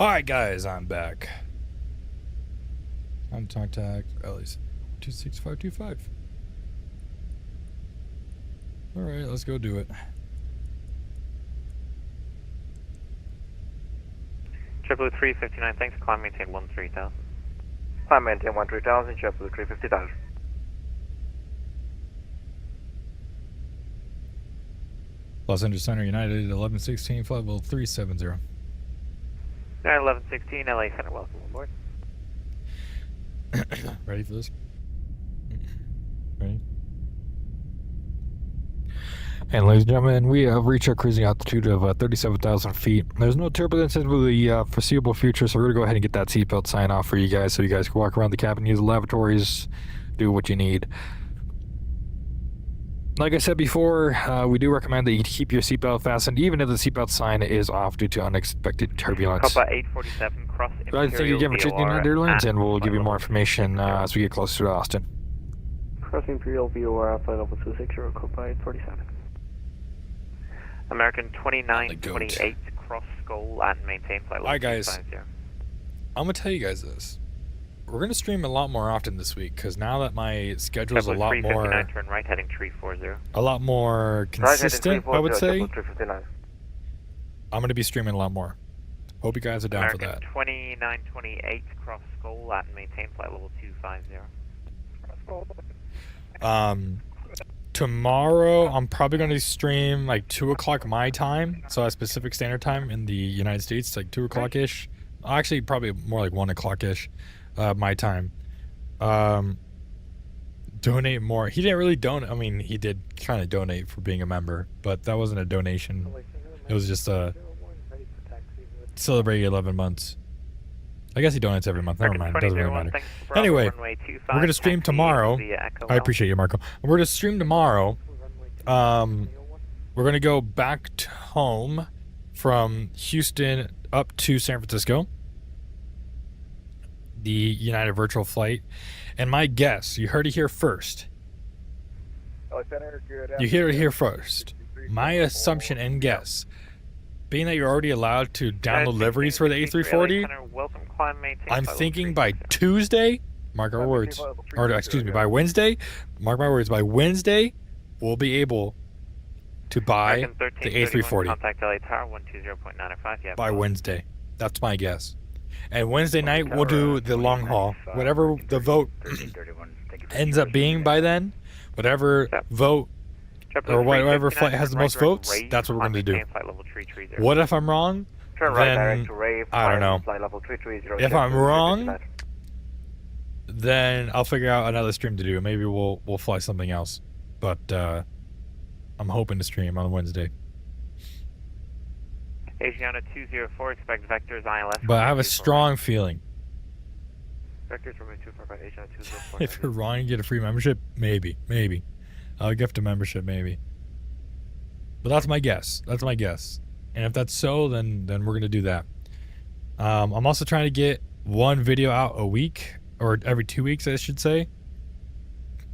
Alright guys, I'm back. I'm contact Ellie's 26525. Alright, let's go do it. JetBlue 359, thanks. Climb maintain 13,000. Climb maintain 13,000, JetBlue 359. Los Angeles Center United 1116, flight level 370. 1116, LA Center, welcome aboard. Ready for this? Ready? And ladies and gentlemen, we have reached our cruising altitude of 37,000 feet. There's no turbulence in the foreseeable future, so we're going to go ahead and get that seatbelt sign off for you guys so you guys can walk around the cabin, use the lavatories, do what you need. Like I said before, we do recommend that you keep your seatbelt fastened, even if the seatbelt sign is off due to unexpected turbulence. Copy 847, cross Thank you again for choosing United Airlines, and we'll give you more information as we get closer to Austin. Cross Imperial VOR, flight level 260, Copa 847. American 2928, cross Skull and maintain flight level. Alright guys, 250. I'm going to tell you guys this. We're going to stream a lot more often this week, because now that my schedule's a lot more... turn right, heading 340. A lot more consistent, I would say. I'm going to be streaming a lot more. Hope you guys are down American for that. 2928, cross Skull and maintain flight level 250. Tomorrow, I'm probably going to stream like 2 o'clock my time, so that's Pacific Standard Time in the United States, like 2 o'clock-ish. Actually, probably more like 1 o'clock-ish my time. Donate more. He didn't really donate. I mean, he did kind of donate for being a member, but that wasn't a donation. It was just a celebrate 11 months. I guess he donates every month. Never mind. It doesn't really matter. Anyway, we're going to stream tomorrow. I appreciate you, Marco. We're going to stream tomorrow. We're going to go back home from Houston up to San Francisco. The United virtual flight. And my guess, you heard it here first. You hear it here first. My assumption and guess, being that you're already allowed to download liveries for the A340, I'm thinking by Tuesday, mark our words, or excuse me, by Wednesday, mark my words, by Wednesday, we'll be able to buy the A340. By Wednesday. That's my guess. And Wednesday night, we'll do the long haul. Whatever the vote ends up being by then, whatever vote or whatever flight has the most votes, that's what we're going to do. What if I'm wrong? Then, I don't know. If I'm wrong, then I'll figure out another stream to do. Maybe we'll fly something else. But I'm hoping to stream on Wednesday. Asiana 204, expect vectors ILS. But I have a strong feeling. Vectors remain too far by Asiana 204. If you're wrong, you get a free membership? Maybe. I'll gift a membership, maybe. But that's my guess. That's my guess. And if that's so, then we're going to do that. I'm also trying to get one video out a week, or every 2 weeks, I should say.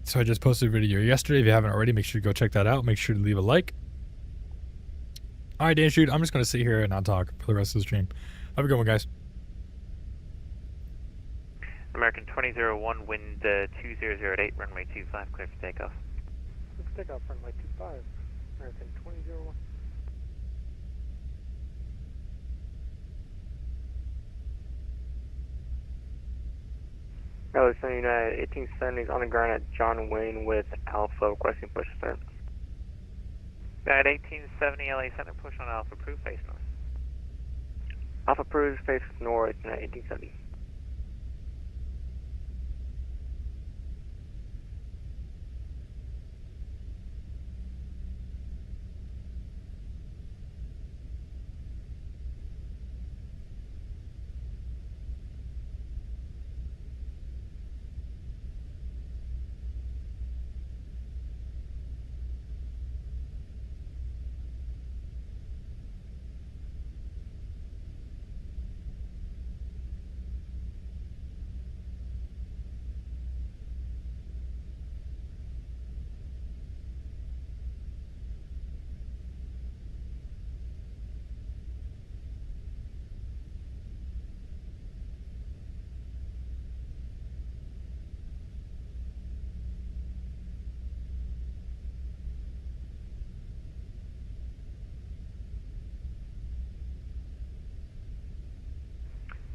So I just posted a video yesterday. If you haven't already, make sure to go check that out. Make sure to leave a like. Alright, Dan Shoot, I'm just going to sit here and not talk for the rest of the stream. Have a good one, guys. American 2001, wind 2008, runway 25, clear for takeoff. Let's take off runway 25, American 2001. Airlines United 1870s on the ground at John Wayne with Alpha requesting push start. At 1870 LA Center, push on Alpha Proof, face north. Alpha Proof, face north, 1870.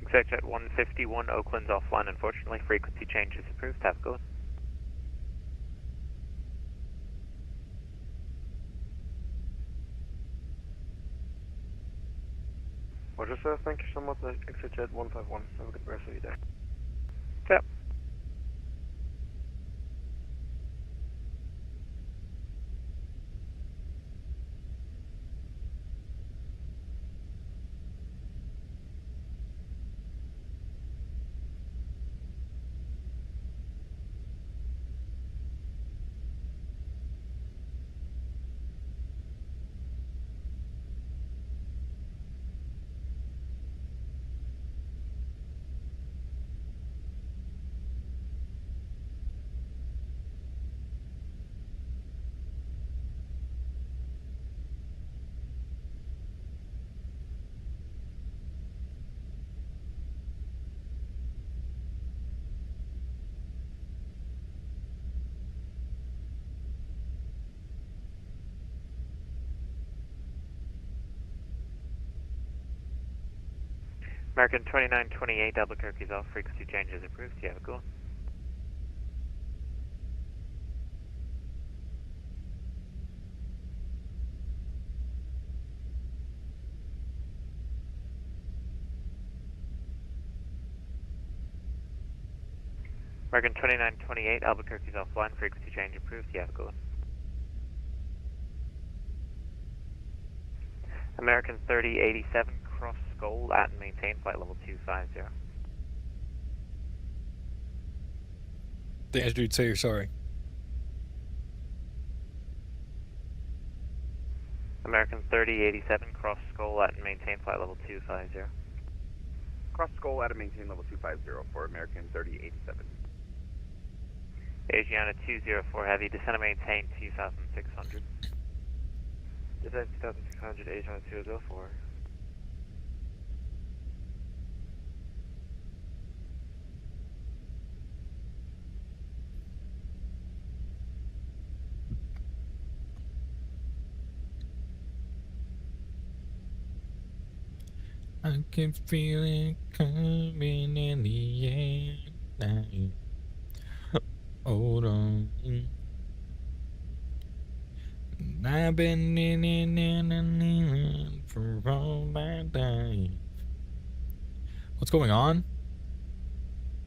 ExecJet 151, Oakland's offline, unfortunately. Frequency change is approved. Have a good one. Roger, sir. Thank you so much. ExecJet 151. Have a good rest of your day. Yep. American 2928, Albuquerque's off. Frequency change is approved. You have a good one. American 2928, Albuquerque's offline. Frequency change approved. You have a good one. American 3087, cross Skull at and maintain flight level 250. Thanks, dude. Say you're sorry. American 3087, cross Skull at and maintain flight level 250. Cross Skull at and maintain level 250 for American 3087. Asiana 204 Heavy, descend and maintain 2600. Descend 2600, Asiana 204. I can feel it coming in the air. Hold on. I've been in for all my day. What's going on?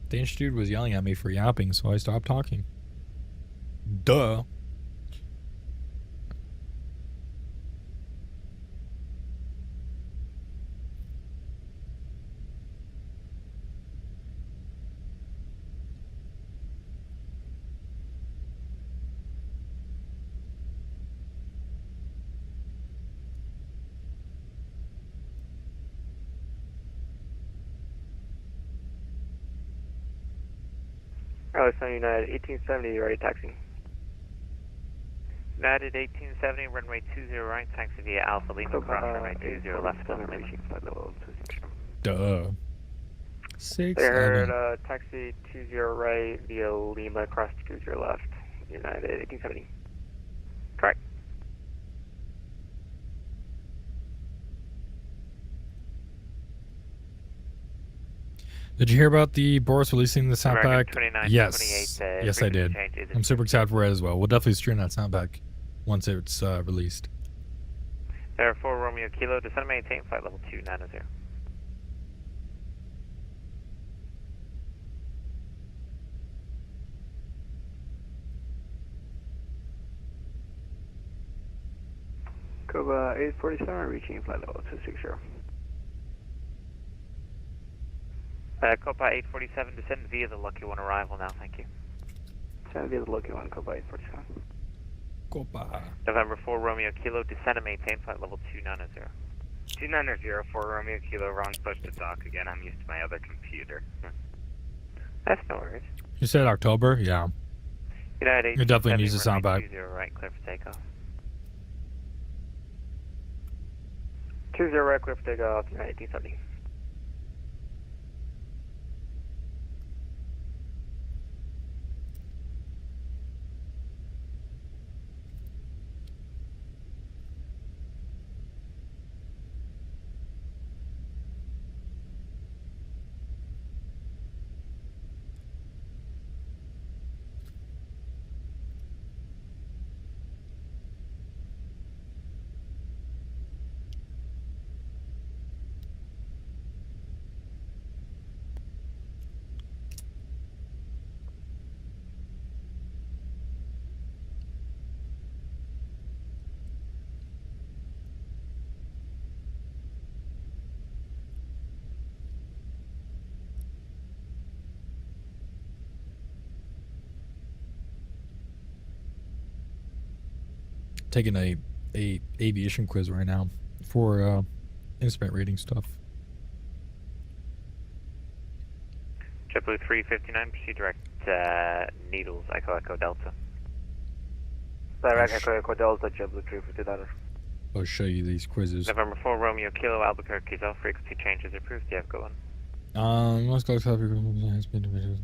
Danish dude was yelling at me for yapping, so I stopped talking. Duh. Airlines United 1870, ready taxi. United 1870, runway 20 right, taxi via Alpha Lima, cross runway 20 left. Duh. 6 They heard 7. taxi 20 right via Lima, cross 20 left. United 1870. Correct. Did you hear about the Boris releasing the sound American pack? 29, Yes. 28, Yes, I did. I'm super excited for it as well. We'll definitely stream that sound pack once it's released. Air 4 Romeo Kilo, descend and maintain flight level 290. Cobra 847, reaching flight level 260. Copa 847, descend via the Lucky One arrival now, thank you. Descend via the Lucky One, Copa 847. Copa. November 4 Romeo Kilo, descend and maintain flight level 290. 290, 4 Romeo Kilo, wrong push to dock again. I'm used to my other computer. That's no worries. You said October? Yeah. United It definitely needs a sound pack. 20 right, clear for takeoff. 20 right, clear for takeoff, United 1870. taking a aviation quiz right now for instrument rating stuff. JetBlue 359, proceed direct Needles, Echo Echo Delta. Direct Echo Delta, JetBlue 359. I'll show you these quizzes. November 4 Romeo Kilo Albuquerque's off, frequency changes approved. Do you have go on? Let's go to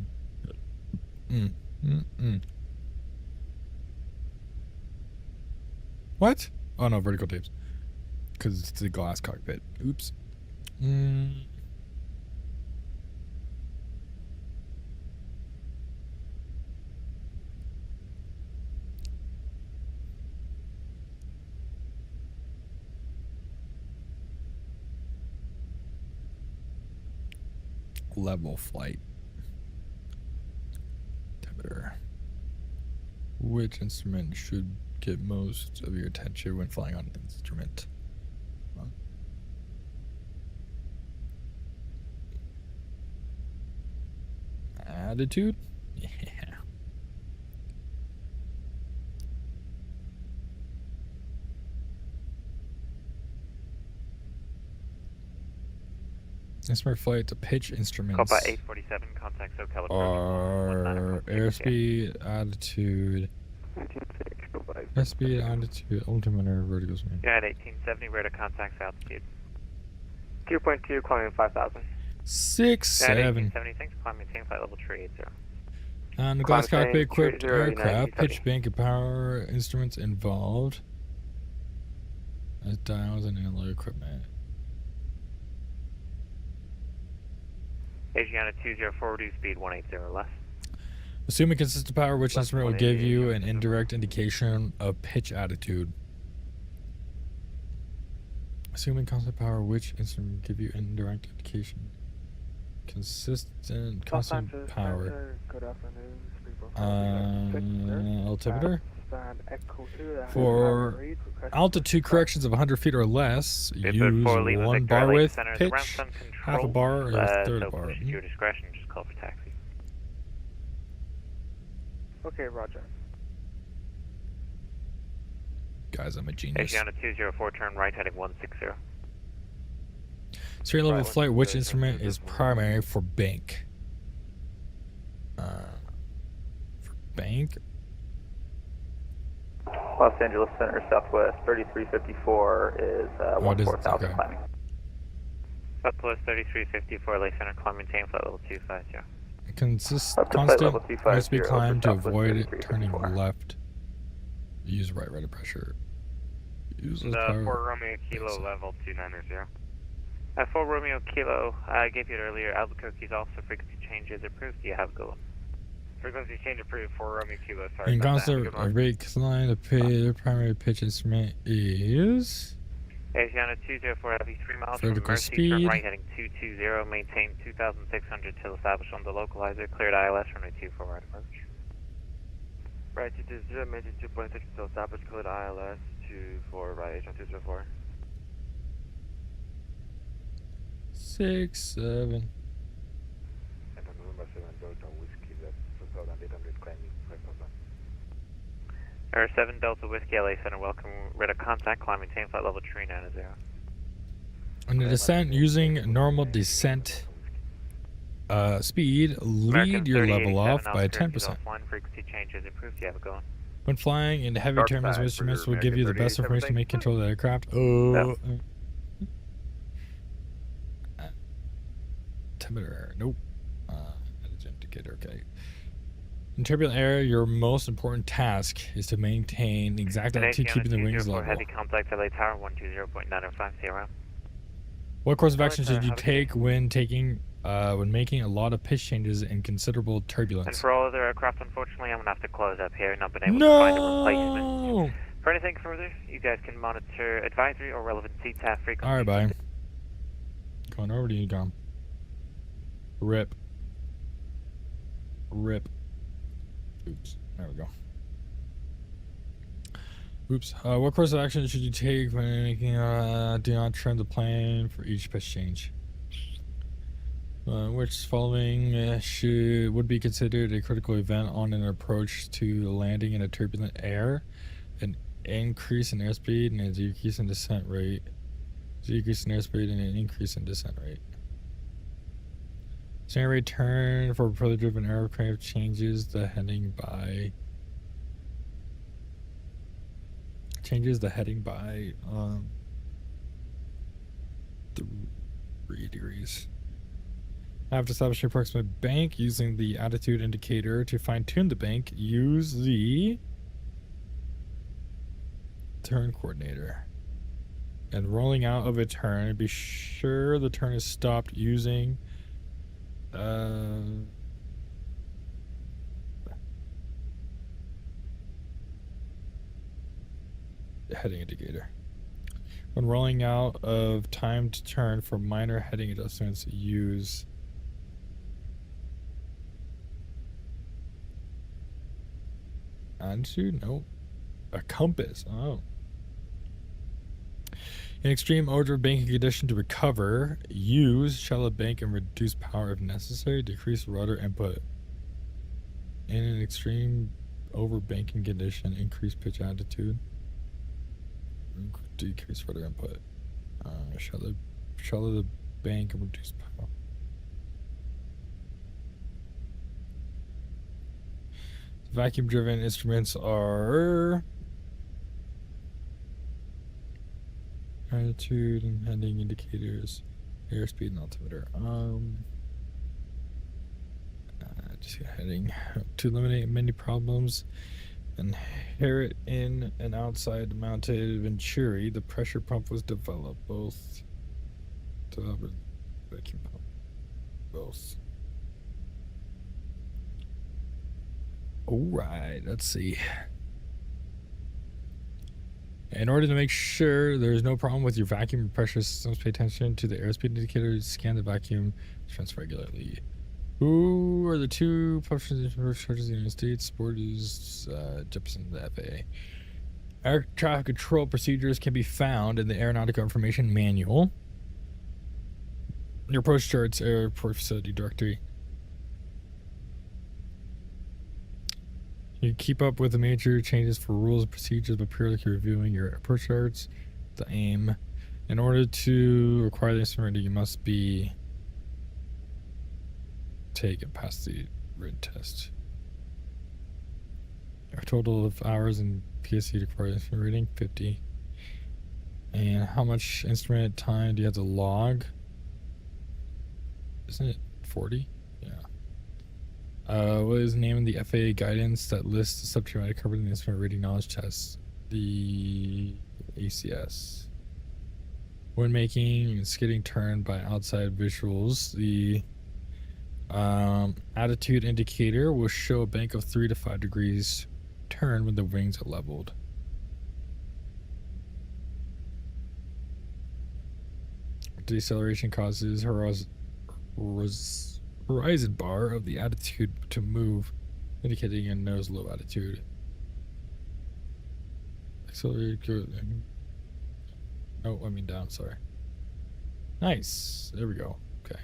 What? Oh no, vertical tapes. Because it's the glass cockpit. Oops. Level flight. Altimeter. Which instrument should get most of your attention when flying on an instrument? Attitude? Yeah. Instrument flight to pitch instruments. Call by 847, contact SoCal are airspeed, attitude, airspeed, attitude, altimeter, vertical speed. You're at 1870, rate of contacts altitude. 2.2, climbing 5,000. 6, You're at 7. 1870, thanks, climb maintain flight level 380. On the glass Climb cockpit equipped 380, aircraft, 1970. pitch bank and power instruments involved. As dials and analog equipment. Asiana 204, reduce speed 180 less. Assuming consistent power, which Left instrument will 180, give you yeah. an indirect indication of pitch attitude? Assuming constant power, which instrument will give you an indirect indication? Consistent, constant power. Good afternoon. Altimeter? For altitude corrections of 100 feet or less, use 1 bar width pitch, half a bar, or a third so bar. push to your discretion, just call for taxi. Okay, roger. Guys, I'm a genius. Asiana 204, turn right heading 160. Straight level flight, which instrument is primary for bank? For bank? Los Angeles Center, Southwest 3354 is What is it? 14,000 Okay. climbing. Southwest 3354, Lake Center, climb maintain flight level 250. Up to flight Constant level 250 airspeed climb to over Southwest avoid it 3354. turning left. Use right rudder pressure. Use The power. 4 Romeo Kilo level 290. At 4 Romeo Kilo, I gave you it earlier, Albuquerque's off, so frequency change is approved. Do you have go? Frequency change approved 4 Romeo Kilo. Sorry In about constant that. Good one. rate climb, the primary pitch instrument is Asiana 204, heavy 3 miles vertical from Mercy, speed. turn right heading 220, maintain 2,600 till established on the localizer, cleared ILS, runway 24 right approach. Right, 220, maintain 2.6 till established, cleared ILS, 24, right, Asiana 204. 6, 7. Air 7 Delta Whiskey LA Center, welcome, ready to contact, climb maintain flight level 390. On the descent, using normal descent speed, lead your level off by 10%. Offline, frequency change is approved. Do you have a go on? When flying in heavy Dark terminals, side instruments for will give you the best 38, information to make control of the aircraft. Altimeter, nope. That's indicator, okay. In turbulent air, your most important task is to maintain the exact altitude, keeping the wings level. Heavy contact LA Tower 120.950. What course of action should you take when making a lot of pitch changes in considerable And turbulence? for all other aircraft, unfortunately, I'm gonna have to close up here. Not been able to find a replacement. No! For anything further, you guys can monitor advisory or relevant CTAF frequency. Alright, bye. Going over to you, Gom. Rip. Rip. Oops. There we go. Oops. What course of action should you take when making do not trim the plane for each pitch change? Which following would be considered a critical event on an approach to landing in a turbulent air? An increase in airspeed and a decrease in descent rate. Decrease in airspeed and an increase in descent rate. Standard rate turn for propeller-driven aircraft changes the heading by 3 degrees. I have to establish the approximate bank using the attitude indicator. To fine-tune the bank, use the turn coordinator. And rolling out of a turn, be sure the turn is stopped using heading indicator. When rolling out of time to turn for minor heading adjustments, use attitude? Nope. A compass. Oh. In extreme over banking condition to recover, use shallow bank and reduce power if necessary. Decrease rudder input. In an extreme over banking condition, increase pitch attitude. Decrease rudder input. Shallow the bank and reduce power. Vacuum driven instruments are attitude and heading indicators, airspeed and altimeter. Just heading to eliminate many problems inherent in an outside mounted Venturi. The pressure pump was developed both vacuum pump both. All right, let's see. In order to make sure there's no problem with your vacuum pressure systems, pay attention to the airspeed indicator. Scan the vacuum transfer regularly. Who are the two publishers charges in the United States? Sport is Jepson, the FAA. Air traffic control procedures can be found in the Aeronautical Information Manual. Your approach charts, airport facility directory. You keep up with the major changes for rules and procedures by periodically reviewing your approach charts. The aim. In order to acquire the instrument, you must be take and pass the written test. A total of hours in PSC to acquire the instrument reading, 50. And how much instrument time do you have to log? Isn't it 40? Yeah. What is the name of the FAA guidance that lists the subject matter covered in the instrument reading knowledge test? The ACS. When making and skidding turn by outside visuals, the attitude indicator will show a bank of 3 to 5 degrees turn when the wings are leveled. Deceleration causes horizon bar of the attitude to move, indicating a nose low attitude. Accelerate. Oh, I mean down. Sorry. Nice. There we go. Okay.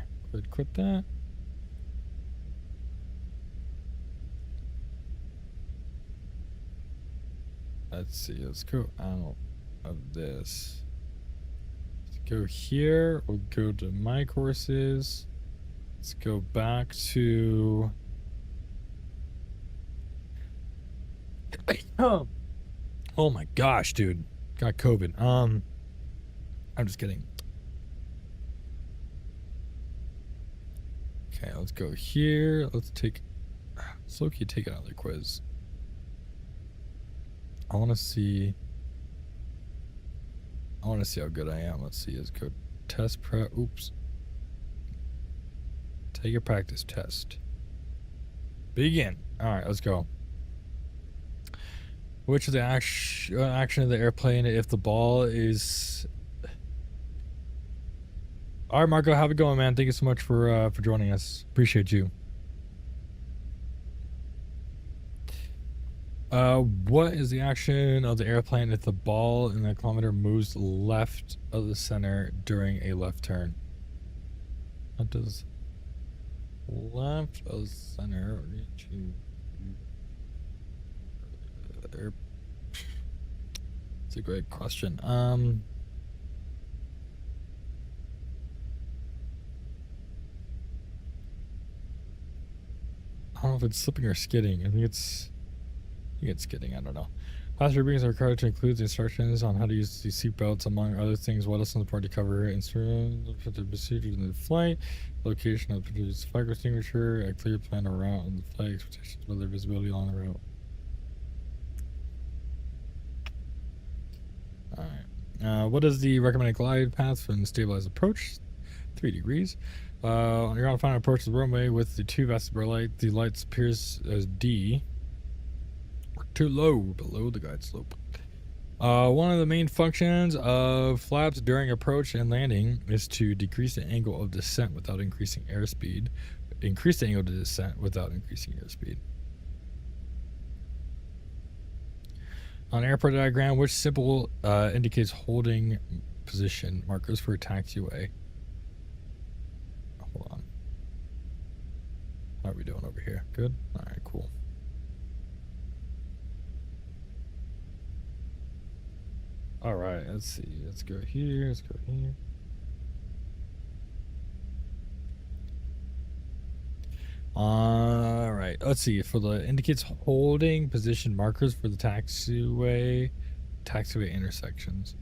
Quit that. Let's see. Let's go out of this. Let's go here. We'll go to my courses. Let's go back to oh my gosh, dude. Got COVID. I'm just kidding. Okay, let's go here. Let's take Sloki take another quiz. I wanna see how good I am. Let's see. Let's go test prep. Oops. Take a practice test. Begin. Alright, let's go. Which is the action of the airplane if the ball is... Alright, Marco, how's it going, man? Thank you so much for joining us. Appreciate you. What is the action of the airplane if the ball in the kilometer moves left of the center during a left turn? What does... left of center That's a great question. I don't know if it's slipping or skidding. I think it's skidding. I don't know. Passenger briefings are required to include the instructions on how to use the seatbelts, among other things. What else on the party cover? Instruments, the procedures in the flight, location of the fire extinguisher, a clear plan of route on the flight, expectations of other visibility on the route. Alright. What is the recommended glide path for the stabilized approach? 3 degrees. You're going to find an approach to the runway with the 2 vestibular light. The lights appears as D. Or too low, below the guide slope. One of the main functions of flaps during approach and landing is to decrease the angle of descent without increasing airspeed. Increase the angle of descent without increasing airspeed. On an airport diagram, which symbol indicates holding position markers for a taxiway? Hold on. How are we doing over here? Good? Alright, cool. Alright, let's see. Let's go here. Let's go here. Alright, let's see. For the indicates holding position markers for the taxiway intersections.